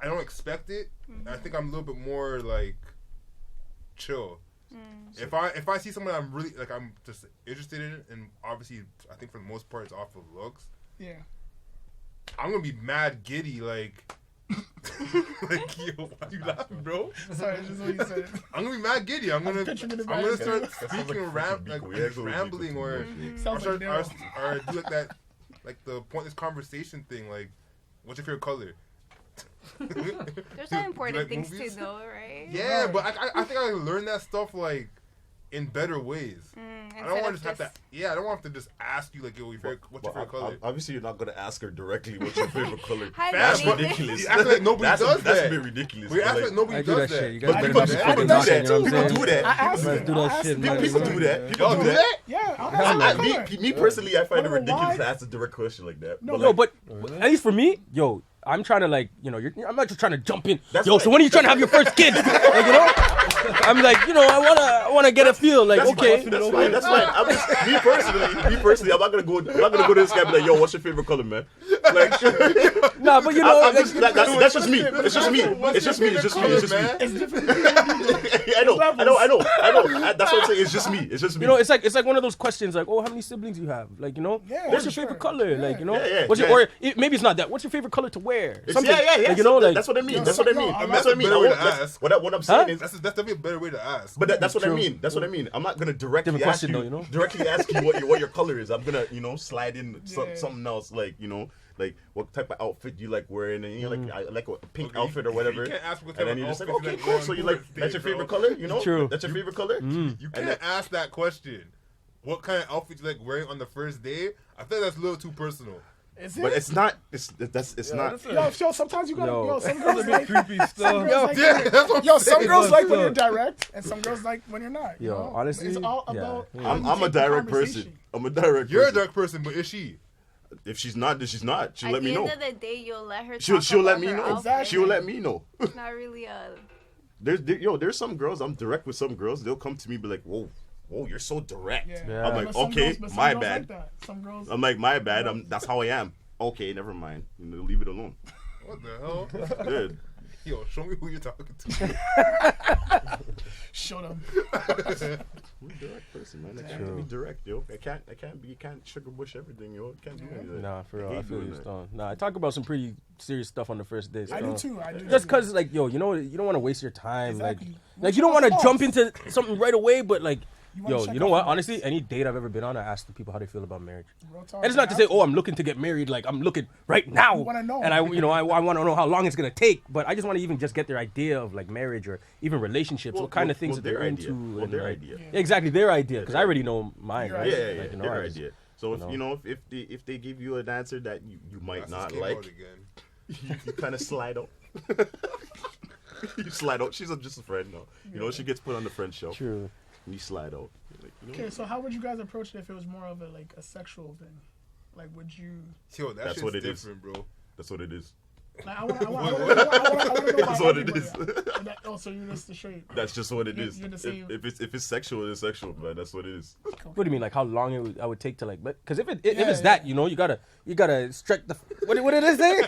don't expect it. I think I'm a little bit more like chill. If I see someone I'm really like I'm just interested in, and obviously I think for the most part it's off of looks, yeah. I'm gonna be mad giddy like. Like yo, why you laughing, bro? Sorry, it's just what you said. I'm gonna be mad giddy. I'm gonna picturing it in I'm my gonna head. start speaking rambling or Sounds like Daryl. or do like that, like the pointless conversation thing. Like, what's your favorite color? There's some important like things movies? to know, right? Yeah, but I think I learned that stuff like in better ways. I don't want to just have to. Yeah, I don't want to just ask you like, yo, what's your favorite color? Obviously, you're not gonna ask her directly what's your favorite color. Hi, That's baby. ridiculous. You act like nobody does That's that. a bit ridiculous. We act but, like nobody I do does that that. shit. You guys But better people not do be that. fucking People talking, you know what I'm do saying? that. I asked Let's him. do that I asked shit, him. man. People do that. People Y'all do do that. that? Yeah, I'm asking Me personally, I find it Wanna know ridiculous why? to ask a direct question like that. No, Yo, like, but at least for me, yo, I'm trying to like, you know, I'm not just trying to jump in. That's Yo, fine. so when are you trying to have your first kid? Like, you know, I'm like, you know, I wanna get a feel. Like, okay, That's fine. That's fine. I'm just, me personally, I'm not gonna go to this guy and be like, yo, what's your favorite color, man? Like, nah, but you know, I'm just, that's just me. It's just me. It's just me. It's just me. It's just me. man. It's different. I know. That's what I'm saying. It's just me. It's just me. you know, it's like one of those questions, like, oh, how many siblings you have? Like, you know, Yeah, what's your sure. favorite color? Like, you know, Yeah, what's your, yeah. or maybe it's not that. What's your favorite color to wear? It's- Something, yeah. Like, you know, like that's what I mean. No, That's what I no, mean. I'm That's what I mean. better way to That's- ask. What I'm saying is. That's definitely a better way to ask. But that's what True. I mean. That's what I mean. I'm not gonna directly Different ask question you. though, you know? Directly ask you what your color is. I'm gonna slide in Yeah. something else, like like what type of outfit you like wearing, and like I like a pink outfit or whatever. You can't ask what And type then of you're just like, outfit okay, you cool. wear So on you your like first that's your date, favorite bro. color, you know? True. That's your favorite color. You can't ask that question. What kind of outfit you like wearing on the first day? I think that's a little too personal. Is it? But it's not. It's not. Yo, sometimes you gotta. Yo. Yo, some girls like. Creepy Some stuff. girls like Yeah, that's what yo, I'm some saying. girls like when Yo. you're direct, and some girls like when you're not. You Yo, know? honestly, it's all yeah, about. yeah. how you I'm a take the direct person. conversation. I'm a direct. You're a person. dark person, but is she? If she's not, then she's not. She'll At let the me end know. of the day, you'll let her. She'll talk let about me her know. outfit. She'll let me know. It's not really a. There's some girls. I'm direct with some girls. They'll come to me and be like, whoa, you're so direct. Yeah. Yeah. I'm like, But some okay, girls- but some my girls bad. Like that. Some girls. I'm like, my bad. That's how I am. Okay, never mind. Leave it alone. What the hell? Good. Yo, show me who you're talking to. Show them. I'm a direct person, man. I can't be direct, yo. I can't sugarbush everything, yo. I can't do any of that. Nah, for real, I hate feel doing you, that. Stone. Nah, I talk about some pretty serious stuff on the first day. I do Stone. too. I do. Just too. cause, like, yo, you know, you don't want to waste your time. Exactly. Like you don't want to What's jump lost? into something right away. But like, wanna yo, check you know off what? the box. Honestly, any date I've ever been on, I ask the people how they feel about marriage. Real talk, And it's not to you say, have oh, I'm looking to get married. Like I'm looking right now. You wanna know. And I want to know how long it's gonna take. But I just want to even just get their idea of like marriage or even relationships. what kind of things that their they're idea. into. Well, and, their like- idea. Yeah, exactly, their idea. Because I already know mine. Your Right? Yeah, idea. yeah, Like, you know, their I just- idea. So if they give you an answer that you might That's not his like, keyboard again. you kind of slide out. You slide out. She's just a friend now. You know, she gets put on the friend shelf. True. And you slide out. You're like, you know Okay, what? so how would you guys approach it if it was more of a sexual thing? Like, would you? Yo, that That's shit's what it is. different, bro. That's what it is. Like, I want to know. That's what it is. Oh, so you're just straight. That's just what it is. You're the same. If it's sexual, it's sexual, man. That's what it is. What do you mean, like how long I would take to like? But because if it's Yeah. that, you know, you gotta strike the. What did it say?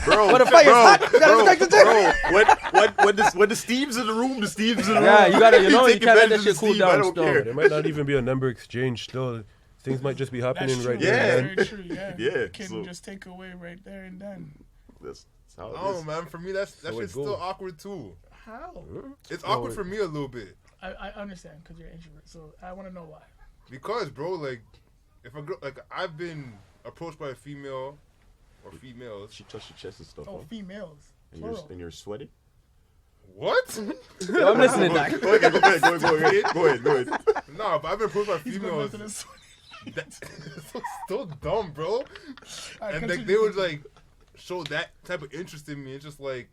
Bro, When the fire's hot, you gotta strike the trigger. when the steam's in the room, the steam's in the room. Yeah, you gotta, you know, you take can't let advantage that of shit the cool steam, I down. don't Still. care. There might not even be a number exchange still. Things might just be happening That's true. right Yeah. there. and then. Very true. Yeah. Yeah, Can so- just take away right there and then. That's how it I don't is. know, man. For me, that So it shit's goes. still awkward too. How? It's awkward for me a little bit I understand because you're an introvert, so I want to know why. because, bro, like, if a girl, like, I've been approached by a female or females. She touched your chest and stuff, Oh, huh? females. And Plural. you're sweating. What? Yo, I'm listening, Doc. Go ahead. Nah, but I've been approached by He's going females. back to this. That's so dumb, bro. Alright, And like continue. they would like show that type of interest in me. It's just like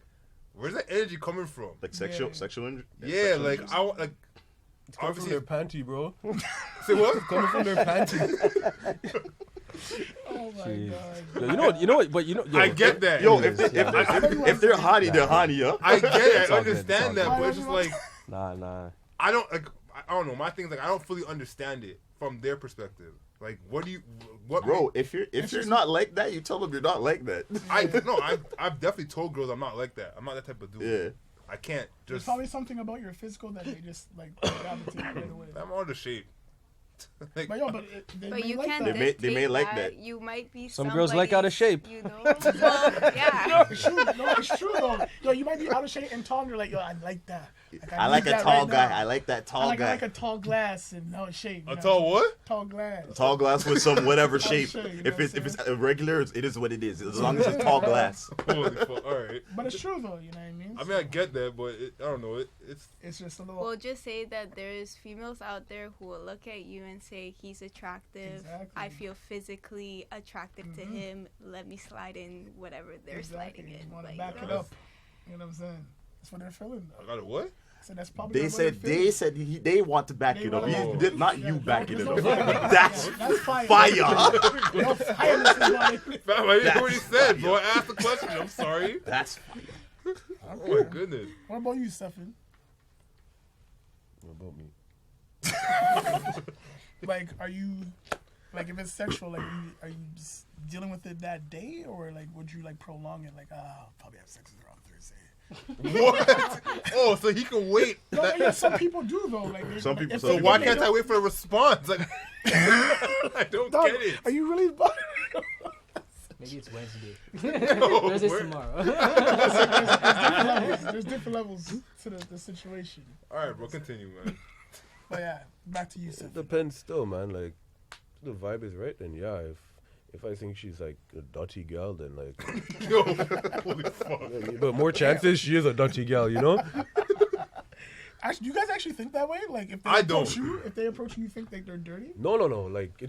Where's that energy coming from? Like sexual injury. Yeah, like I like. It's coming from their panty, bro. Say what? It's coming from their panty. Oh my Jeez. god. You know what? But you know, I get that. Yo, if they're hottie, they're hottie, yeah. I get it. I all good, understand it's all that, good. but it's just like Nah. I don't know. My thing is like I don't fully understand it from their perspective. Like, what? Bro, if you're not like that, you tell them you're not like that. I've definitely told girls I'm not like that. I'm not that type of dude. Yeah. I can't There's just. probably something about your physical that they just like gravitate right away. I'm all the shape. Like, But yo, they But may you like can't that. They may dictate like that. that. You might be Some girls like out of shape. You know? Well, yeah. It's true. No, it's true though. Yo, you might be out of shape and tall, and you're like, yo, I like that. I like need a that tall right guy. now. I like that I tall like guy. a tall glass and no shape. a tall what? Tall glass. Tall glass with some whatever Tall shape. shape, you know If what I'm it's regular, it is what it is. As long as it's tall glass. Holy fuck! All right. But it's true though. You know what I mean? I mean, I get that, but I don't know. It's just a little. Well, just say that there's females out there who will look at you and say he's attractive. Exactly. I feel physically attracted to him. Let me slide in whatever they're sliding in. Want to Like, back you it know? up. You know what I'm saying? That's what they're feeling. I Though. got it. What? So that's probably They what they're said feeling. they want to back They it up. wanna You back did not Yeah, you backing it there's up. no fire. That's That's fire. fire. No fire in this body. Fam, I didn't hear what he said, bro. I asked the question. I'm sorry. That's Oh my goodness. What about you, Stefan? What about me? Like, are you like if it's sexual? Like, are you just dealing with it that day, or like would you like prolong it? Like, I'll probably have sex with her on Thursday. What? Oh, so he can wait. No, yeah, some people do though. Like Some people- if some So they- people why if they can't I don't- wait for a response? Like, I don't Dog, get it. Are you really? Maybe it's Wednesday. No, Thursday's where- tomorrow. There's different levels to the situation. All right, bro, continue, man. But yeah, back to you, It Stefan. depends still, man. Like, if the vibe is right, then yeah. If I think she's like a dirty girl, then like, Yo, holy fuck. but more chances she is a dirty girl, you know? Actually, do you guys actually think that way? Like, if they I approach don't. you, if they approach you, you think like they're dirty? No. Like,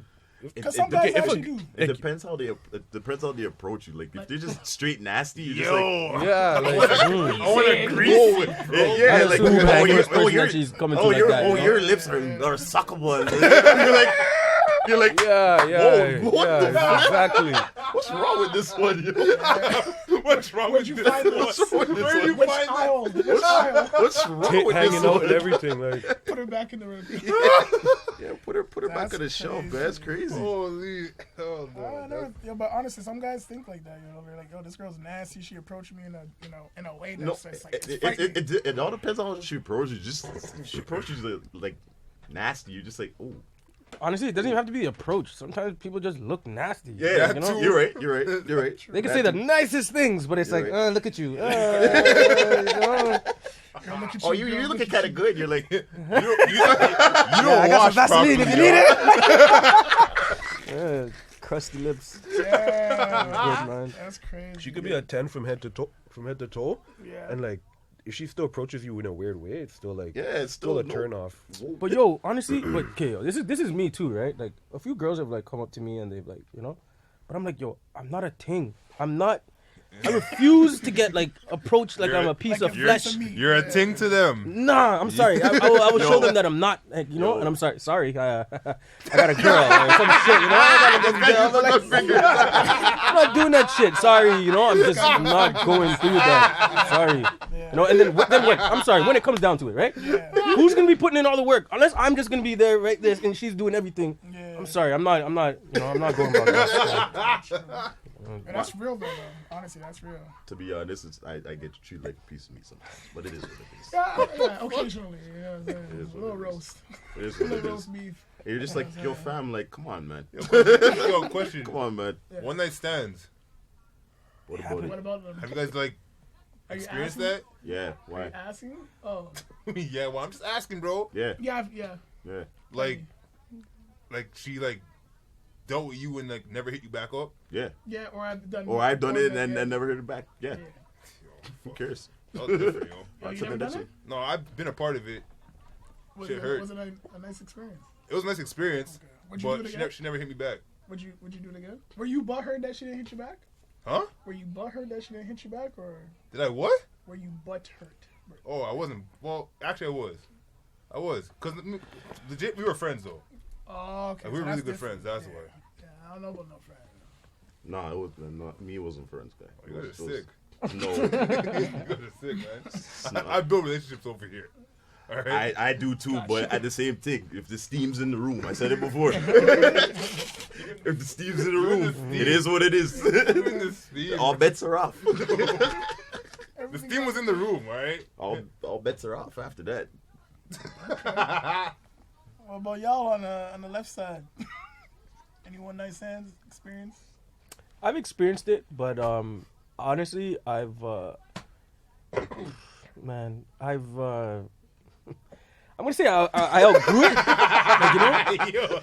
Because some guys actually do. It depends how they approach you. Like if they're just straight nasty, you're just Yo. like, yeah, like, I want to grease it, bro. yeah, I like assume that oh, first person your that she's coming to like that, you know? your lips are suckable. You're like, yeah, Whoa, what the fuck? exactly. what's wrong with this one? What's wrong Where'd with you this find one? this? Where did you Which find that? aisle? Which aisle? What's wrong Tit with hanging this out one? and everything, like. Put her back in the room. Yeah, put her back That's on the shelf, crazy. man. That's crazy. Holy hell no. Yeah, but honestly, some guys think like that. You know, they're like, "Yo, this girl's nasty. She approached me in a way No, that's just like it's it frightening." it all depends on how she approaches you. Just she approaches you like nasty. You're just like, oh, Honestly, it doesn't even have to be the approach. Sometimes people just look nasty. yeah. you know? You're right. You're right. They can say the nicest things, but it's You're like, right. look at you. You know? Girl, look at Oh, you, you're girl, looking look kind at of good. You're like, You I don't got wash some Vaseline properly. if you need yo. it. Yeah, crusty lips. you. Yeah, Good, man. that's crazy. She could be a 10 from head to toe, Yeah. and like, if she still approaches you in a weird way, it's still like, yeah, it's still a no- turn off. But yo, honestly, but okay, yo, this is me too, right? Like a few girls have like come up to me and they've like, you know, but I'm like, yo, I'm not a ting. I refuse to get like approached like I'm a piece of flesh. You're a ting to them. Nah, I'm sorry. I will show them that I'm not, like, you know, and I'm sorry. Sorry, I got a girl or some shit, you know. I'm not doing that shit. Sorry, you know. I'm just not going through that. Sorry, you know. And then what? I'm sorry. When it comes down to it, right? Yeah. Who's gonna be putting in all the work? Unless I'm just gonna be there, right there, and she's doing everything. Yeah. I'm sorry. I'm not. You know, I'm not going about that. And that's real though. Honestly, that's real. To be honest, I get treated like a piece of meat sometimes, but it is what it is. Yeah, occasionally. You know what I'm saying? It is A what little it is. roast. It is A what little it roast is. beef. And you're just like, yo, fam, like, come on, man. Yo, question. Come on, man. Yeah. One night stands. What about What it? about them? Have you guys like Are you experienced asking? that? Yeah, Are you why? asking? Oh, Yeah, well, I'm just asking, bro. Yeah, yeah. yeah. Like she like dealt with you and like never hit you back up. Yeah. Yeah, or I've done. Or I've done it yeah. and never heard it back. Yeah. Yeah. Who cares? That was different, yo. Oh, That's you a never done condition. it? No, I've been a part of it. Shit hurt. Was it a nice experience? It was a nice experience, Okay. Would you do but it she again? never hit me back. Would you do it again? Were you butthurt that she didn't hit you back? Huh? Were you butthurt that she didn't hit you back, or Did I what? were you butt hurt? Oh, I wasn't. Well, actually, I was. Because legit, we were friends, though. Oh, okay. Like, we were so really that's good friends, different. that's why. Yeah, I don't know about no friend. Nah, it was not me. It wasn't friends, guy. You guys are sick. No, You guys are sick, man. I build relationships over here. All right? I do too, but at the same thing, if the steam's in the room, I said it before. If the steam's in the room, it is what it is. The steam. All bets are off. The steam was in the room, all right? All bets are off after that. What about y'all on the left side? Any one night stands experience? I've experienced it, but honestly, I'm gonna say I outgrew it. Like, you know,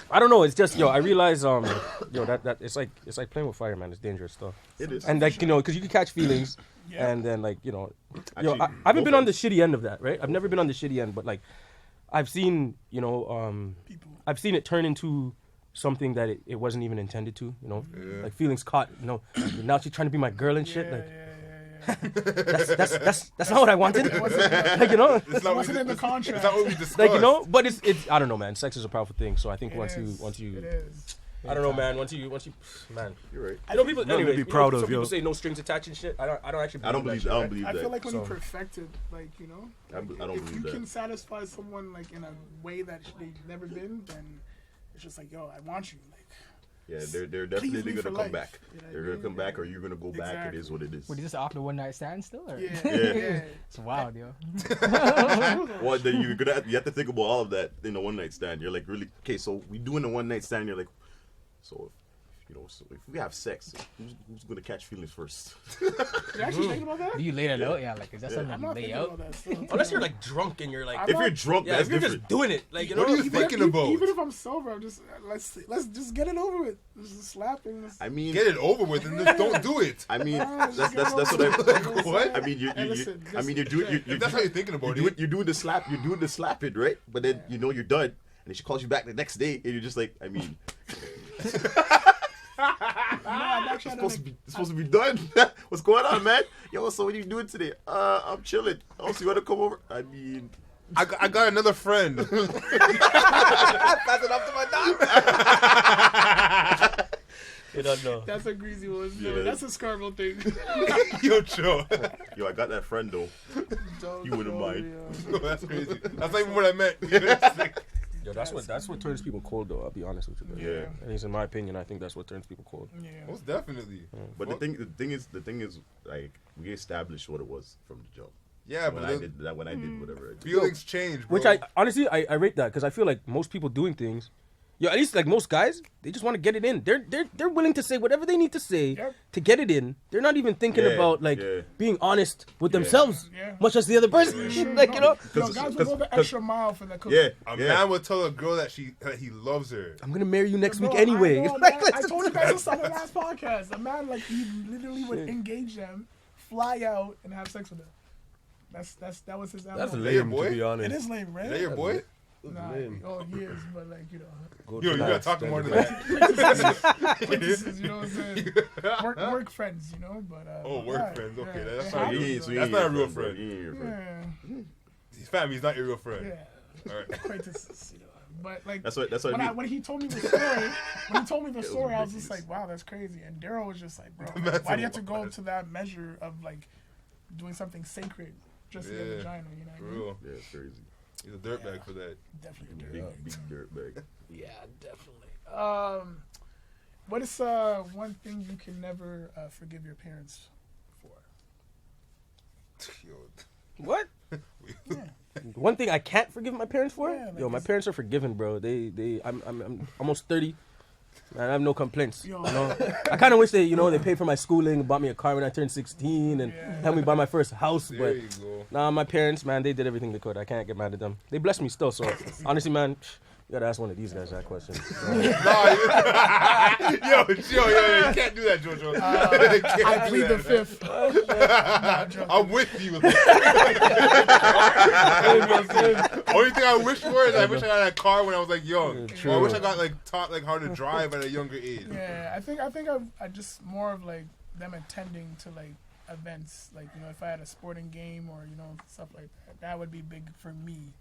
I don't know. It's just I realize that it's like playing with fire, man. It's dangerous stuff. It is. And like because you can catch feelings, Yeah. and then like Actually, I haven't been on the both shitty end of that, right? I've never been on the shitty end, but like I've seen People. I've seen it turn into something that it wasn't even intended to, like feelings caught, now she's trying to be my girl and shit, like. That's not what I wanted. Like, It's not wasn't in the contract. It's not what we discussed. like, but it's I don't know, man. Sex is a powerful thing, so I think once you It is. I don't know, man. Once you man. You're right. People Nothing to anyway. be proud of, some people yo. say no strings attached and shit. I don't actually. I don't believe that. I don't believe I that. feel like when you So- perfected, like I don't if you believe that. can satisfy someone like in a way that they've never been, then it's just like, yo, I want you. Like, Yeah, they're Please definitely me for gonna come life. back. You know what I They're gonna mean? come back, or you're gonna go back. It Exactly. is what it is. What is this after one night stand still? Or? yeah, Yeah. yeah. It's wild, yo. Well, then you have to think about all of that in a one night stand. You're like, really, okay, so we doing a one night stand. You're like, so if we have sex, who's gonna catch feelings first? You actually thinking about that? Do you lay that out? Yeah, like is that Yeah. something I'm you not lay thinking out? about that still. Unless you're like drunk and you're like, I'm If not- you're drunk, yeah, that's if you're different. just doing it, like What are you Even thinking if, about? Even if I'm sober, I'm just let's just get it over with. Just slapping. I mean, Get it over with and just don't do it. I mean, Nah, just that's get what over I'm. it. What? I mean, Hey, listen, you're doing. If that's how you're thinking about You're it. doing the slap. You're doing the slap it, right? But then you're done, and then she calls you back the next day, and you're just like, I mean, I'm it's supposed to be done. What's going on, man? Yo, so what are you doing today? I'm chilling. Oh, so you want to come over? I mean, I got another friend. pass it off to my dog. you don't know. That's a greasy one. Yeah. That's a Scarville thing. Yo, chill. Yo, I got that friend though. You wouldn't mind. No, that's crazy. That's not even what I meant. Yo, that's what turns people cold, though. I'll be honest with you. Bro. Yeah. At least in my opinion, I think that's what turns people cold. Yeah. Most definitely. But the thing is, like, we established what it was from the jump. Yeah, when but I then did that, when I did whatever I did. feelings change, bro. Which I honestly I rate that because I feel like most people doing things, at least like most guys, they just want to get it in. They're willing to say whatever they need to say Yep. to get it in. They're not even thinking Yeah, about like yeah. being honest with themselves, Yeah. much as the other person. Like Yo, Cause- guys will go the cause- extra mile for that cookie. Yeah, A yeah. man would tell a girl that he loves her. I'm gonna marry you next Bro, week anyway. I know, Like, man. let's I just- told you guys this on the last podcast. A man, like, he literally would engage them, fly out, and have sex with them. That was his That's MO. lame. lame, boy. to be honest. It is lame, right? Is that your boy? Nah, lame. oh, he is, but like, Go Yo, to you that gotta talk extent more than of it. that. acquaintances, you know what I'm saying? Work friends, you know, but Oh, work yeah, friends. Okay, yeah, that's it not He real. ain't- so he That's ain't not a your real bro. friend. He ain't your friend. Yeah, He's family. He's not your real friend. yeah, All right. acquaintances, you know. But like, That's what I mean. when he told me the story, I was just like, wow, that's crazy. And Daryl was just like, bro, That's why do you have to go wild. to that measure of like doing something sacred just to get Yeah. vagina? You know what For I mean? real. Yeah, it's crazy. He's a dirtbag for that. Definitely a Big, dirtbag. big dirt bag. Yeah, definitely. What is one thing you can never forgive your parents for? Yo, What? One thing I can't forgive my parents for? Yeah, like Yo, my this- parents are forgiven, bro. I'm almost 30. And I have no complaints. Yo. You know? I kind of wish they paid for my schooling, bought me a car when I turned 16, and helped me buy my first house. there But you go. nah, my parents, man, they did everything they could. I can't get mad at them. They blessed me still. So honestly, man, you gotta ask one of these guys that question. Yo, you can't do that, Jojo. I plead the fifth. Nah, joking. I'm with you. Only thing I wish for is I wish I got that car when I was like young. Or I wish I got like taught like how to drive at a younger age. Yeah, I think I just more of like them attending to like events. Like, you know, if I had a sporting game or, you know, stuff like that, that would be big for me.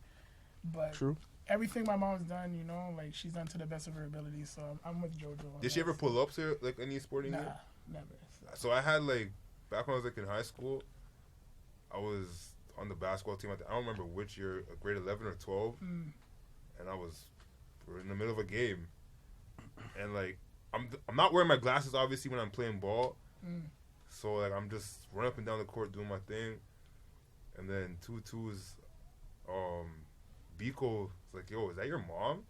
But True. everything my mom's done, you know, like, she's done to the best of her ability. So I'm with JoJo. on Did she that. ever pull up to like any sporting Nah, game? never. So I had like back when I was like in high school, I was on the basketball team. I don't remember which year, grade 11 or 12, and we're in the middle of a game, and like I'm not wearing my glasses obviously when I'm playing ball, so like I'm just running up and down the court doing my thing, and then Tutu's Biko is like, "Yo, is that your mom?"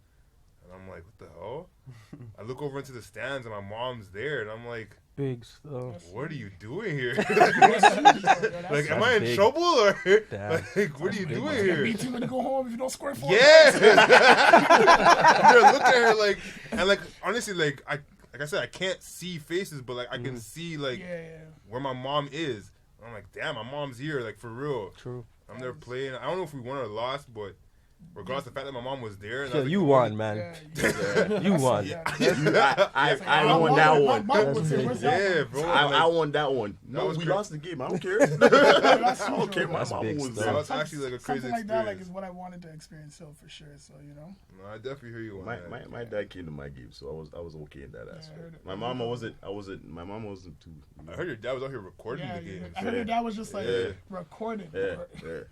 And I'm like, "What the hell?" I look over into the stands and my mom's there, and I'm like, Big stuff. "What are you doing here? Like, Like, am I in big. trouble or Damn. like what are you big, doing man. here?" me too when you go home if you don't score 4 Yeah. I'm there looking at her like, and like honestly, like I said, I can't see faces, but like I can see like Yeah. where my mom is. And I'm like, damn, my mom's here, like for real. True. I'm there playing. I don't know if we won or lost, but regardless of the fact that my mom was there, and I Yeah, was, like, you the won, only- man. Yeah. You won. I won that one. Yeah, bro. I won that one. No, was we crazy. lost the game. I don't care. I don't care. My That's mama big was stuff. there. That was actually like a crazy Something like that, like, experience. is what I wanted to experience, so for sure. So, you know. No, I definitely hear you on that. My dad came to my game, so I was okay in that I heard aspect. it. My mama wasn't. My mama wasn't too. I heard your dad was out here recording Yeah, the game. I heard your dad was just like Yeah. recording. Yeah.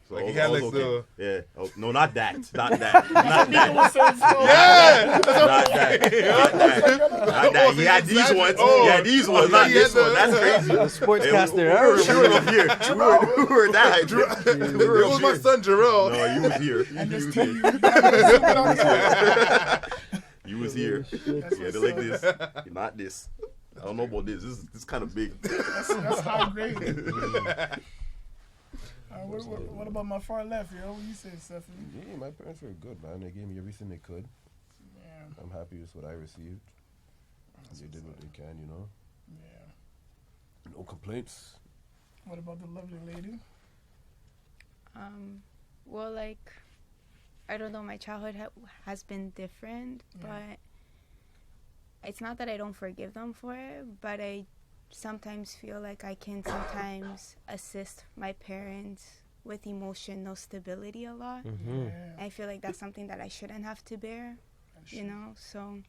So Like, I he was- had, I was like, okay. Yeah. Oh, no, not that. Not that. Not People that. saying so. Yeah. Not that. Not that. Not that. He had these ones. Yeah, these ones. Not he this had one. That's crazy. Sportscaster. We were here. We were that. We were It was my here. son JayRell. No, you was here. And You this was TV, here. you gotta zoom in on this. You was here. That's Yeah, they're like this. Not this. I don't know about this. This kind of big. That's high grade. What about my far left, yo? What you say, Stephanie? Yeah, my parents were good, man. They gave me everything they could. Yeah, I'm happy with what I received. They did what they can, you know. yeah. No complaints. What about the lovely lady? Well, like, I don't know, my childhood has been different, but it's not that I don't forgive them for it, but I sometimes feel like I can sometimes assist my parents with emotional stability a lot. Yeah. I feel like that's something that I shouldn't have to bear, you know? So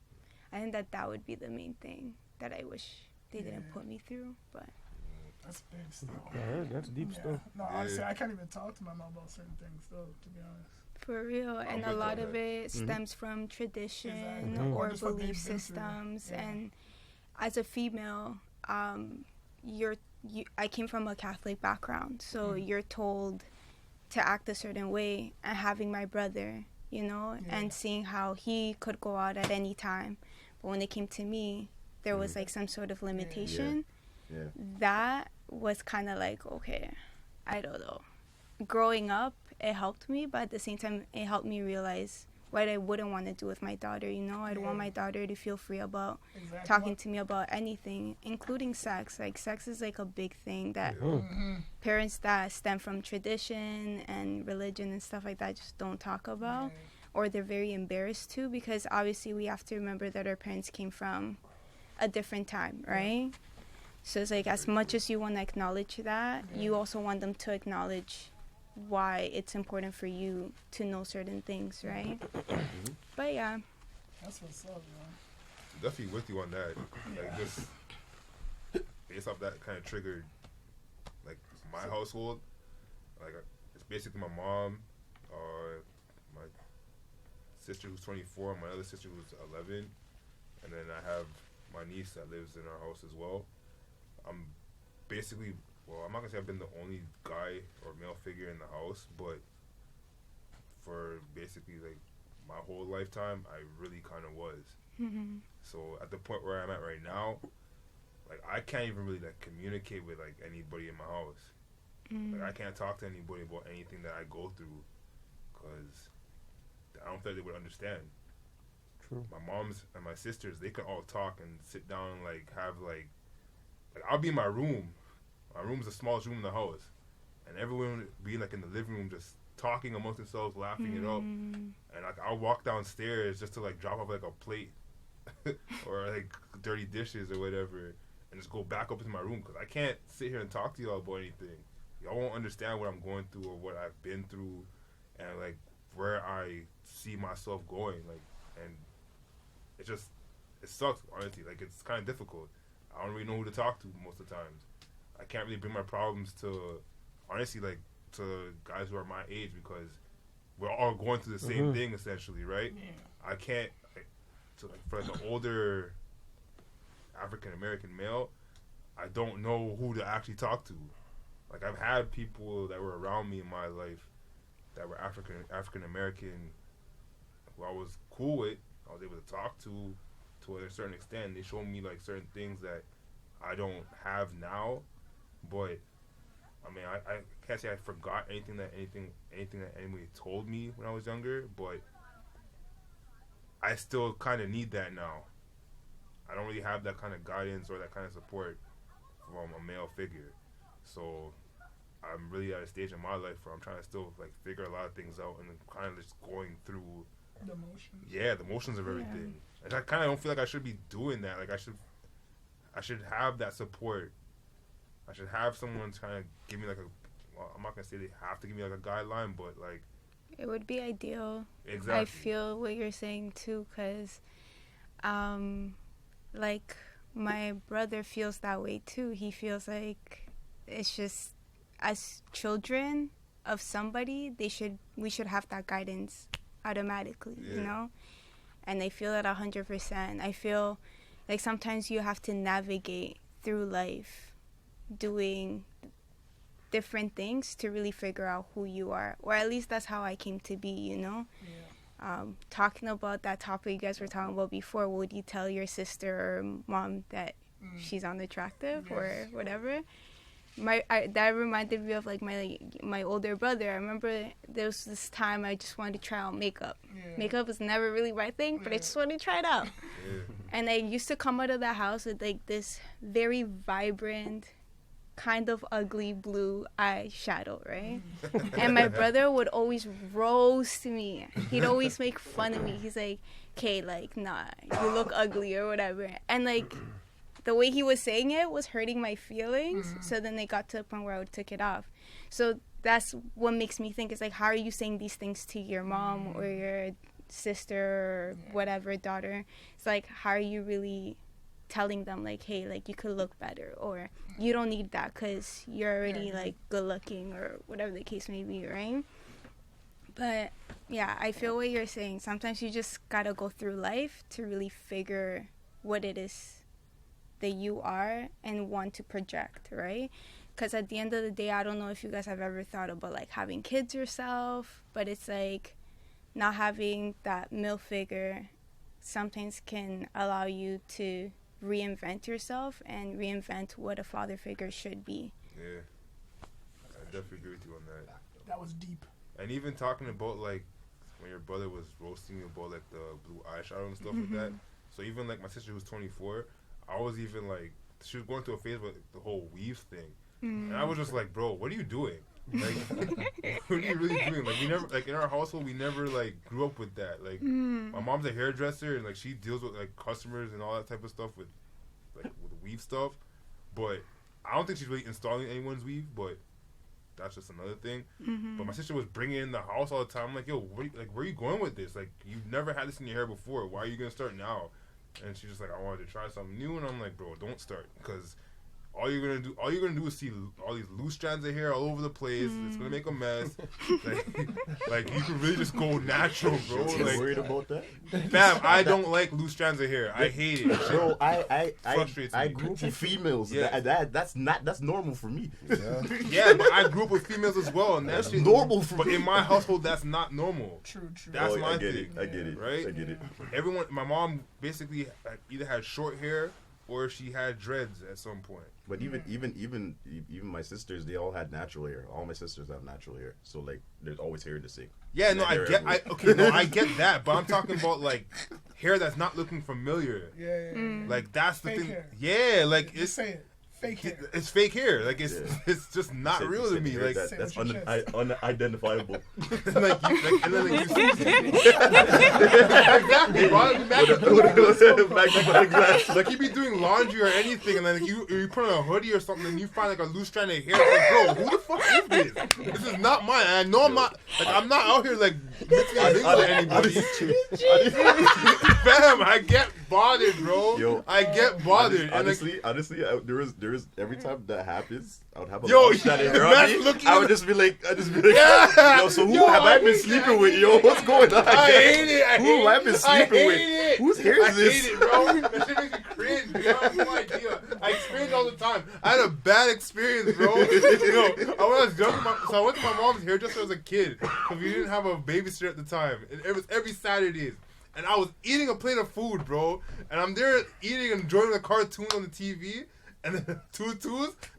I think that would be the main thing that I wish they didn't put me through, but... That's big stuff. Yeah, that's deep Yeah. stuff. No, honestly, I can't even talk to my mom about certain things, though, to be honest. For real, and a with lot that. of it stems from tradition Exactly. or Just what they've belief been through. systems. Yeah. And as a female, I came from a Catholic background, so you're told to act a certain way. And having my brother, you know, and seeing how he could go out at any time, but when it came to me, there was like some sort of limitation. Yeah. That was kind of like, okay, I don't know. Growing up, it helped me, but at the same time, it helped me realize what I wouldn't want to do with my daughter, you know? I'd want my daughter to feel free about Exactly. talking to me about anything, including sex. Like, sex is like a big thing that parents that stem from tradition and religion and stuff like that just don't talk about, or they're very embarrassed to, because obviously we have to remember that our parents came from a different time, right? So it's like, as much as you want to acknowledge that, you also want them to acknowledge why it's important for you to know certain things, right? But yeah. That's what's up, man. Definitely with you on that. Like, just based off that kind of triggered, like, my household. Like, it's basically my mom, my sister who's 24, my other sister who's 11, and then I have my niece that lives in our house as well. I'm basically, well, I'm not gonna say I've been the only guy or male figure in the house, but for basically like my whole lifetime, I really kind of was. So at the point where I'm at right now, like, I can't even really like communicate with like anybody in my house. Like, I can't talk to anybody about anything that I go through, because I don't think they would understand. True. My moms and my sisters, they can all talk and sit down and like have like I'll be in my room. My room's the smallest room in the house, and everyone would be like in the living room just talking amongst themselves, laughing it up. And like, I'll walk downstairs just to like drop off like a plate or like dirty dishes or whatever, and just go back up into my room because I can't sit here and talk to y'all about anything. Y'all won't understand what I'm going through or what I've been through, and like where I see myself going. Like, and it sucks, honestly. Like, it's kind of difficult. I don't really know who to talk to most of the times. I can't really bring my problems to, honestly, like, to guys who are my age because we're all going through the same thing, essentially, right? Yeah. I can't, for like an older African-American male, I don't know who to actually talk to. Like, I've had people that were around me in my life that were African-American who I was cool with, I was able to talk to a certain extent. They showed me, like, certain things that I don't have now, but, I mean, I can't say I forgot anything that anybody told me when I was younger, but I still kind of need that now. I don't really have that kind of guidance or that kind of support from a male figure. So I'm really at a stage in my life where I'm trying to still like figure a lot of things out and kind of just going through the motions. Yeah, the motions of everything. And I kind of don't feel like I should be doing that. Like I should have that support. I should have someone trying to give me like I'm not gonna say they have to give me like a guideline, but like it would be ideal. Exactly. I feel what you're saying too, because like my brother feels that way too. He feels like it's just as children of somebody, we should have that guidance automatically, you know? And I feel that 100%. I feel like sometimes you have to navigate through life doing different things to really figure out who you are. Or at least that's how I came to be, you know? Yeah. Talking about that topic you guys were talking about before, would you tell your sister or mom that she's unattractive or whatever? That reminded me of like my older brother. I remember there was this time I just wanted to try out makeup. Yeah. Makeup was never really my thing, but I just wanted to try it out. Yeah. And I used to come out of the house with like this very vibrant, kind of ugly blue eyeshadow, right? And my brother would always roast me. He'd always make fun of me. He's like, "Okay, like, nah, you look ugly or whatever." And like, the way he was saying it was hurting my feelings. So then they got to the point where I took it off. So that's what makes me think is like, how are you saying these things to your mom or your sister or whatever, daughter? It's like, how are you really telling them like, hey, like you could look better, or you don't need that because you're already like good looking, or whatever the case may be, right? But yeah, I feel what you're saying. Sometimes you just gotta go through life to really figure what it is that you are and want to project, right? Because at the end of the day, I don't know if you guys have ever thought about like having kids yourself, but it's like not having that male figure sometimes can allow you to reinvent yourself and reinvent what a father figure should be. Yeah, I definitely agree with you on that. That was deep. And even talking about like when your brother was roasting you about like the blue eyeshadow and stuff like that. So even like my sister who's 24, I was even like, she was going through a phase with the whole weave thing. And I was just like, bro, what are you doing? Like, what are you really doing? Like, we never, like, in our household, we never, like, grew up with that. Like, my mom's a hairdresser, and, like, she deals with, like, customers and all that type of stuff with, like, with weave stuff. But I don't think she's really installing anyone's weave, but that's just another thing. But my sister was bringing it in the house all the time. I'm like, yo, where are you going with this? Like, you've never had this in your hair before. Why are you going to start now? And she's just like, I wanted to try something new, and I'm like, bro, don't start, because all you're gonna do is see all these loose strands of hair all over the place. It's gonna make a mess. like you could really just go natural, bro. You're like, worried about that? Fam, I don't like loose strands of hair. I hate it. Bro, I frustrates me. grew up with females. Yeah. That's normal for me. Yeah, but I grew up with females as well, and that's normal for me. But in my household, that's not normal. True. That's my I get thing. it. I get it. Right? I get it. Everyone, my mom basically either had short hair or she had dreads at some point. But even my sisters, they all had natural hair. All my sisters have natural hair, so like there's always hair in the sink. Yeah, no, I get that, but I'm talking about like hair that's not looking familiar. Yeah. Like that's the Fake thing. hair. Yeah, like Just say it. Fake hair. It's fake hair. Like it's just not real to me. Like that's Say what your chest. unidentifiable. and then you see exactly, bro. Like you be doing laundry or anything, and then you put on a hoodie or something, and you find like a loose strand of hair. It's like, bro, who the fuck is this? This is not mine. And I know I'm not. Like I'm not out here like mixing things with anybody. Fam, I get bothered, bro. Yo, I get bothered. Honestly, there is every time that happens, I would have a Yo, long shot of hair on me. looking I at would just be like, Yeah. yo, so who have I been sleeping with? Yo, what's going on? I hate it. Who have I been sleeping with? Whose hair is I this? hate it, bro. That shit makes me cringe. You have no idea. I experience it all the time. I had a bad experience, bro. Yo, when I was young, so I went to my mom's hairdresser as a kid because we didn't have a babysitter at the time. And it was every Saturdays. And I was eating a plate of food, bro. And I'm there eating and enjoying the cartoon on the TV. And then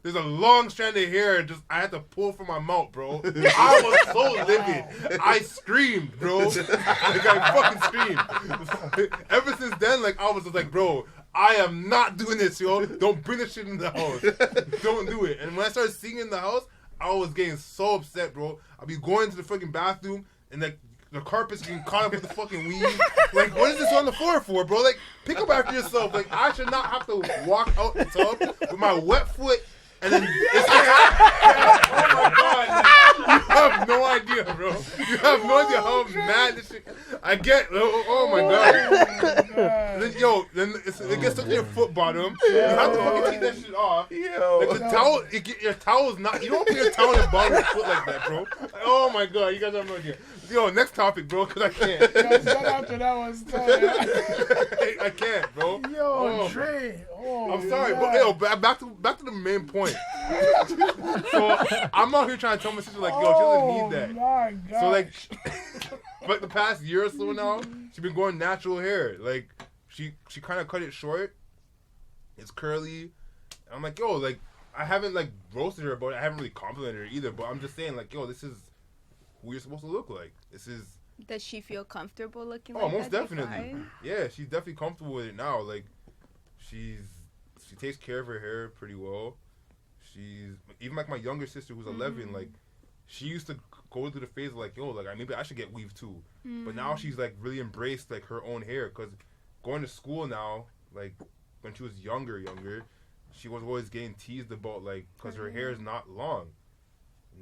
there's a long strand of hair I had to pull from my mouth, bro. I was so livid. I screamed, bro. Like I fucking screamed. Ever since then, like I was just like, bro, I am not doing this, yo. Don't bring this shit in the house. Don't do it. And when I started seeing it in the house, I was getting so upset, bro. I'd be going to the fucking bathroom and like the carpet's getting caught up with the fucking weed. Like, what is this on the floor for, bro? Like, pick up after yourself. Like, I should not have to walk out the tub with my wet foot and then it's like, oh my god, you have no idea, bro. You have no idea how mad this shit. I get, oh my god. Then, yo, then it gets stuck to your foot bottom. You have to fucking take that shit off. Yo. Like the towel, your towel's not. You don't put your towel in the bottom of your foot like that, bro. Like, oh my god, you guys have no idea. Yo, next topic, bro, because I can't. Yo, shout out to that one, I can't, bro. Yo, Dre. Oh, I'm sorry, but yo, back to the main point. So I'm out here trying to tell my sister like, yo, she doesn't need that. My God. So like, like the past year or so now, she's been going natural hair. Like she kind of cut it short. It's curly. And I'm like, yo, like I haven't like roasted her about it. I haven't really complimented her either. But I'm just saying like, yo, this is who you're supposed to look like. This is. Does she feel comfortable looking Oh, like most that? definitely. Yeah, she's definitely comfortable with it now. Like, she takes care of her hair pretty well. She's even like my younger sister who's 11. Like, she used to go through the phase of like, yo, like maybe I should get weave too. But now she's like really embraced like her own hair because going to school now, like when she was younger, she was always getting teased about like because her hair is not long.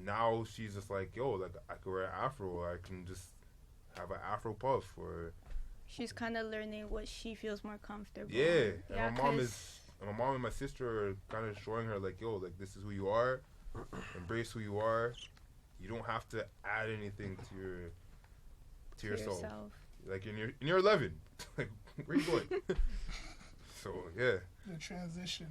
Now she's just like, yo, like I could wear an afro. I can just have an afro puff or She's kind of learning what she feels more comfortable. yeah. Yeah, And my mom and my sister are kind of showing her like, yo, like this is who you are. Embrace who you are. You don't have to add anything to yourself. Like you're 11. Like where you going? So yeah. The transition.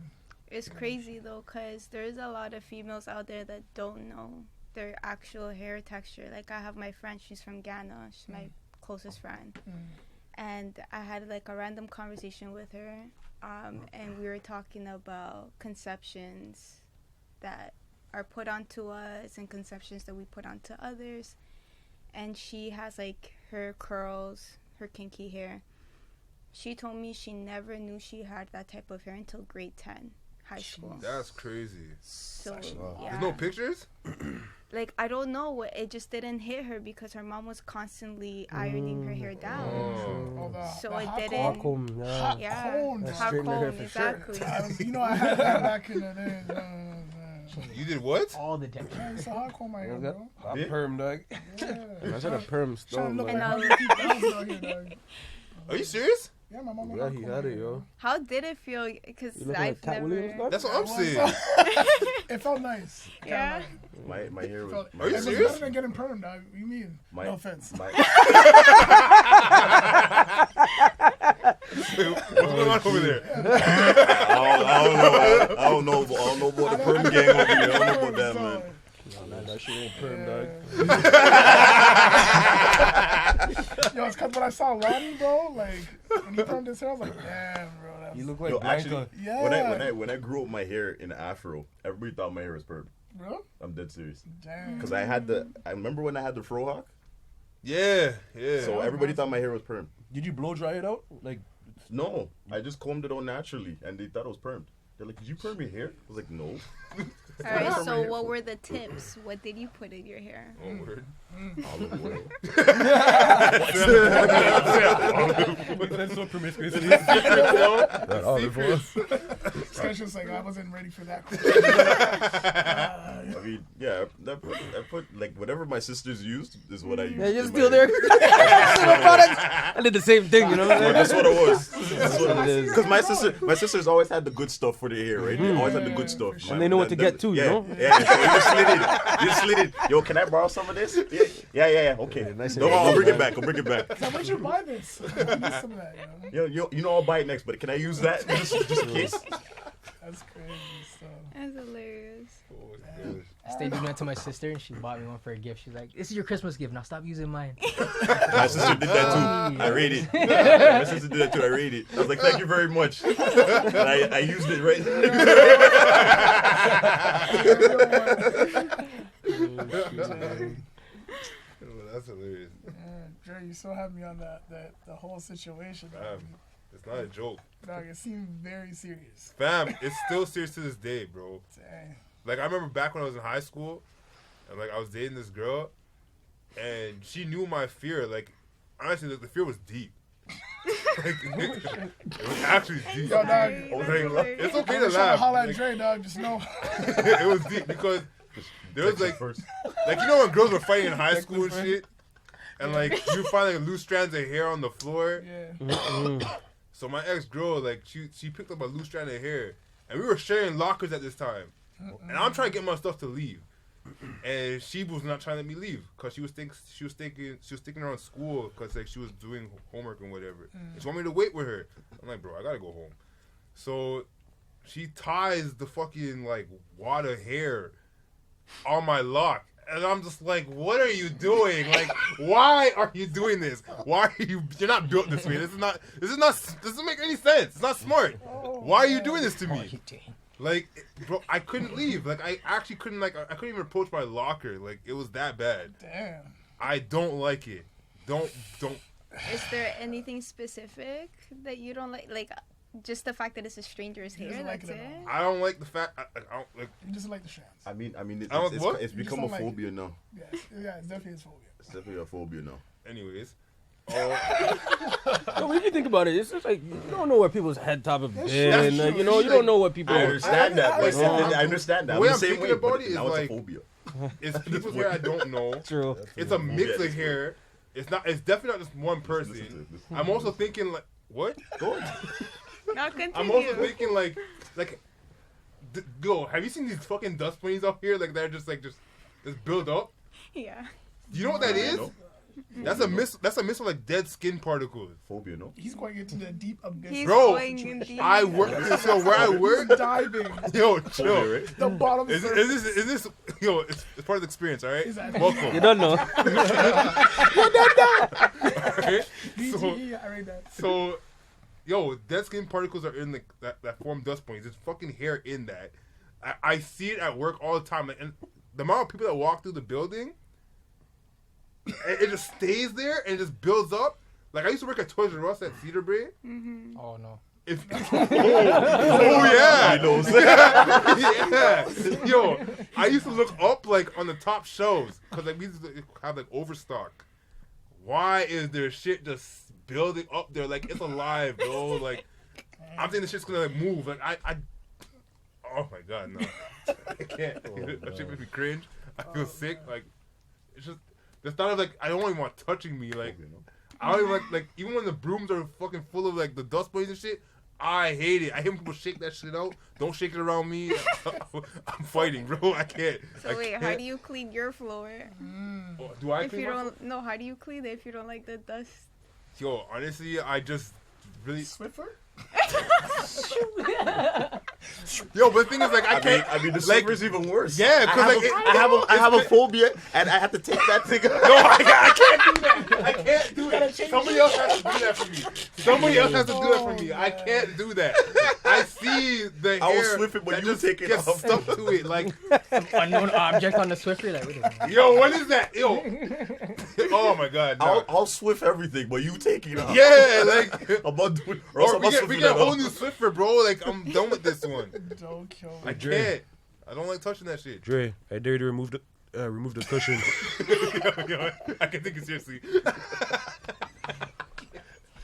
It's crazy though, because there's a lot of females out there that don't know their actual hair texture. Like I have my friend, she's from Ghana. She's my closest friend. And I had like a random conversation with her. And we were talking about conceptions that are put onto us and conceptions that we put onto others. And she has like her curls, her kinky hair. She told me she never knew she had that type of hair until grade 10, high school. That's crazy. So, yeah. There's no pictures? Like, I don't know. It just didn't hit her because her mom was constantly ironing her hair down. So it didn't. Hot comb, yeah. Yeah, comb. hot Straighten her hair comb, for exactly. You know, I had that back in the day. You did what? All the texture. It's a hot comb my hair, bro. I'm perm, dog. Yeah. I said a perm Trying stone, to look man. like And Ricky Bell's out here, dog. Are you serious? Yeah, my mom. Yeah, he had it, yo. How did it feel? Because You looking I've like Cat never. Williams, dog? That's what I'm saying. It felt nice. Yeah. My hair was. Felt, My Are you it was hair- serious? better than getting perm, dog. What do you mean? My- No offense. My, What's going on over there? I don't know about the perm gang over here. I don't know about that, man. No, man, that shit ain't perm, dog. Yo, it's because when I saw Lonnie, bro, like, when he permed his hair, I was like, damn, bro. That's... You look like Yo, Blanca. actually, Yeah. when I grew up my hair in afro, everybody thought my hair was perm. Bro? I'm dead serious. Damn. Because I remember when I had the frohawk, Yeah. so everybody thought my hair was perm. Did you blow dry it out? Like, No, I just combed it out naturally, and they thought it was permed. They're like, did you perm your hair? I was like, no. All right, so what were the tips? What did you put in your hair? Oh, word. Olive oil. That's so promiscuous. That olive oil. Especially it's like I wasn't ready for that. I mean, yeah, I put like whatever my sisters used is what I used. Yeah, you're in still my there. hair. I did the same thing, you know what I'm saying? That's what it was. That's what it it is. is. Because my sisters always had the good stuff for their hair, right? They always had the good stuff. And they know what to get too, you know? Yeah, so you just slid it. You just slid it. Yo, can I borrow some of this? Yeah. Okay. Yeah, nice No, and I'll easy, bring it man. back. Where'd you buy this? Some of that, you know? You know, I'll buy it next, but can I use that just in case? That's crazy stuff. That's hilarious. I stayed doing that to my sister, and she bought me one for a gift. She's like, "This is your Christmas gift. Now stop using mine." My sister did that too. I rate it. My sister did that too. I rate it. I was like, thank you very much. And I used it right. That's hilarious. Dre, you still have me on the whole situation. It's not a joke. Dog, it seemed very serious. Fam, it's still serious to this day, bro. Dang. Like, I remember back when I was in high school, and, like, I was dating this girl, and she knew my fear. Like, honestly, like, the fear was deep. Like, it was actually deep. Yo, dog, Like, it's okay I'm to just trying to laugh. holler at Like, Dre, dog. Just know. it was deep because there was, like, you know when girls were fighting in high school and shit? And, like, you find, like, loose strands of hair on the floor. Yeah. So my ex-girl, like, she picked up a loose strand of hair. And we were sharing lockers at this time. And I'm trying to get my stuff to leave. And she was not trying to let me leave. Because she was thinking around school. Because, like, she was doing homework and whatever. And she wanted me to wait with her. I'm like, bro, I got to go home. So she ties the fucking, like, wad of hair on my lock. And I'm just like, what are you doing? Like, why are you doing this? Why are you're not built this way. This doesn't make any sense. It's not smart. Why are you doing this to me? Like, bro, I couldn't leave. Like, I actually couldn't, like, I couldn't even approach my locker. Like, it was that bad. Damn. I don't like it. Don't. Is there anything specific that you don't like? Like, just the fact that it's a stranger's You hair, just like that's it it? at all. I don't like the fact. I don't like. You just like the strands. I mean, what? it's You become just a don't like phobia now. Yeah, it's definitely his phobia. It's definitely a phobia now. Anyways. So when you think about it, it's just like you don't know where people's head top have been. That's Like, true. you know, you don't know what people. I understand that. I Like, understand. I understand that. The way I'm the I'm same thinking way, about but it is now it's like- a phobia. It's people's hair I don't know. True. It's a mix of hair. It's definitely not just one Listen to person. this. I'm also thinking like, what? Go on. Not continue. I'm also thinking like, go. Have you seen these fucking dust bunnies out here? Like they're just build up. Yeah. You know what that is? No. That's a mist. That's a mist of like dead skin particles. Phobia, no? He's going into the deep abyss. He's Bro, going in deep. I work. So where I work, diving. yo, Phobia, chill. right? The bottom Is this yo? It's part of the experience, all right? Exactly. Welcome. You don't know. Okay? So, DTE, I read that. So, yo, dead skin particles are in that form dust bunnies. There's fucking hair in that. I see it at work all the time. Like, and the amount of people that walk through the building, it just stays there and it just builds up. Like, I used to work at Toys R Us at Cedar Brae. Oh no. Oh yeah. He knows. Yeah. Yo, I used to look up, like, on the top shelves. Because, like, we used to have, like, overstock. Why is there shit just building up there? Like, it's alive, bro. Like, I'm thinking this shit's gonna, like, move. Like, I oh my god, no. I can't. That shit makes me cringe. I feel sick. Like, it's just the thought of, like, I don't even want touching me. Like, I don't even like even when the brooms are fucking full of, like, the dust bunnies and shit, I hate it. I hate when people shake that shit out. Don't shake it around me. I'm fighting, bro. I can't. So wait, how do you clean your floor? Oh, do I If clean you my don't know, how do you clean it if you don't like the dust? Yo, honestly, I just really. Swiffer? Yo, but the thing is, like, I can't. I mean, the like, slipper's even worse. Yeah, 'cause, like, I have a phobia, and I have to take that thing. No, I can't do that. I can't do that. Somebody else has to do that for me. Somebody else has to do that for me. I can't do that. I see the I will hair Swift it, but that you just take it gets off. stuck to it. Like, Unknown object on the Swiffer. Like, wait a minute. yo, what is that? Yo, Oh my God. I'll Swift everything, but you take it out. Yeah, like I'm not doing. Or else or I'm we not get Swifting a that whole out. new Swiffer, bro. Like I'm done with this one. Don't kill me. I can't. I don't like touching that shit. Dre, I dare you to remove the cushion. Yo, I can take it seriously.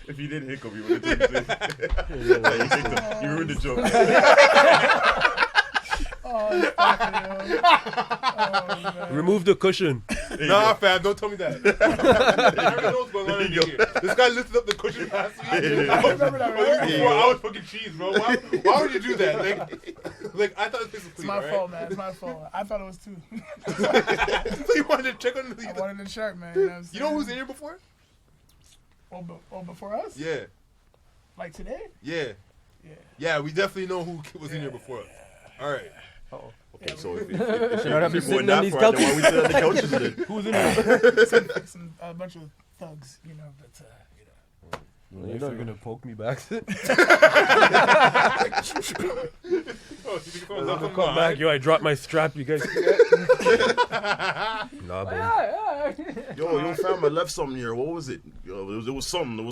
If you didn't hiccup, you would have taken it. You ruined the joke. Oh, fucking hell. Remove the cushion. Nah, fam, don't tell me that. I already know what's going on in here. This guy lifted up the cushion past me. I remember that, right? 4 hours fucking cheese, bro. Why would you do that? Like I thought this was It's clean, my right? fault, man. It's my fault. I thought it was too. So you wanted to check on I the... wanted the shirt, man. You know what I'm saying? You know who's in here before? Oh, before us? Yeah. Like today? Yeah. Yeah. Yeah, we definitely know who was in here before. All right. Okay, so if Should not have been you're going sitting on that these far, then couches. why we sit on the couches then? Who's in here? A bunch of thugs, you know, but, You're not gonna poke me back. Oh, you think I'm I'm gonna come back. Yo, I dropped my strap. You guys see that? Nah, bro. Yo, fam, I left something here. What was it? Yo, there was something. I'm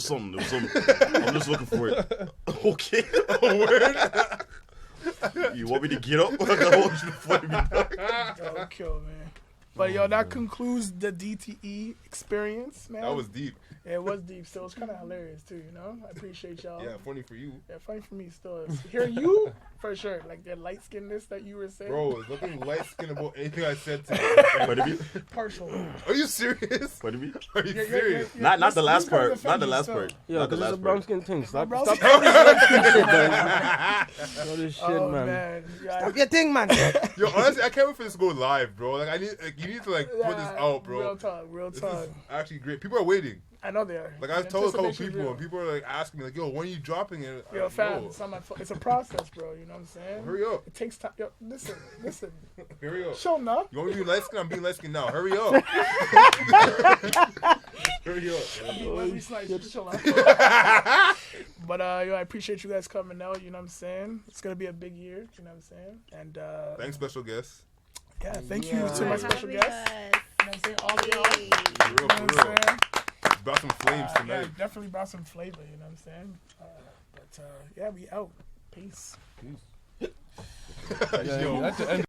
just looking for it. Okay. You want me to get up? I gotta hold you before you don't kill, man. But, yo, that concludes the DTE experience, man. That was deep. Yeah, it was deep, so it was kind of hilarious, too, you know? I appreciate y'all. Yeah, funny for you. Yeah, funny for me still. Hearing you, for sure. Like, that light-skinnedness that you were saying. Bro, it's nothing light-skinned about anything I said to you. Partial. Are you serious? What do you mean? Are you serious? Not the last he's gonna part. defend Not the you last still. part. Yeah, Not the because it's a last brown part. skin thing. Stop brown stop skin. all this light skin shit, man. All this shit, Oh, man. Yeah, Stop your thing, man. Yo, honestly, I can't wait for this to go live, bro. Like, you need to put this out, bro. Real This talk. is actually great. People are waiting. I know they are. Like, I've told a couple Anticipation's people, real. and people are like asking me, like, "Yo, when are you dropping it?" I'm Yo, like, fam, "Yo, it's a process, bro. You know what I'm saying? hurry up, It takes time. Yo, listen. hurry up. Show enough. You want me to be light skinned? I'm being light skinned now. Hurry up, hurry up. Chill out. But yo, I appreciate you guys coming out. You know what I'm saying? It's gonna be a big year. You know what I'm saying? And Thanks, special guest. yeah, thank you to my special guests. You know what I'm saying? All of y'all. For real, You know what I'm for real. saying? Brought some flames Yeah, tonight. definitely brought some flavor. You know what I'm saying? But yeah, we out. Peace. Yo. At the end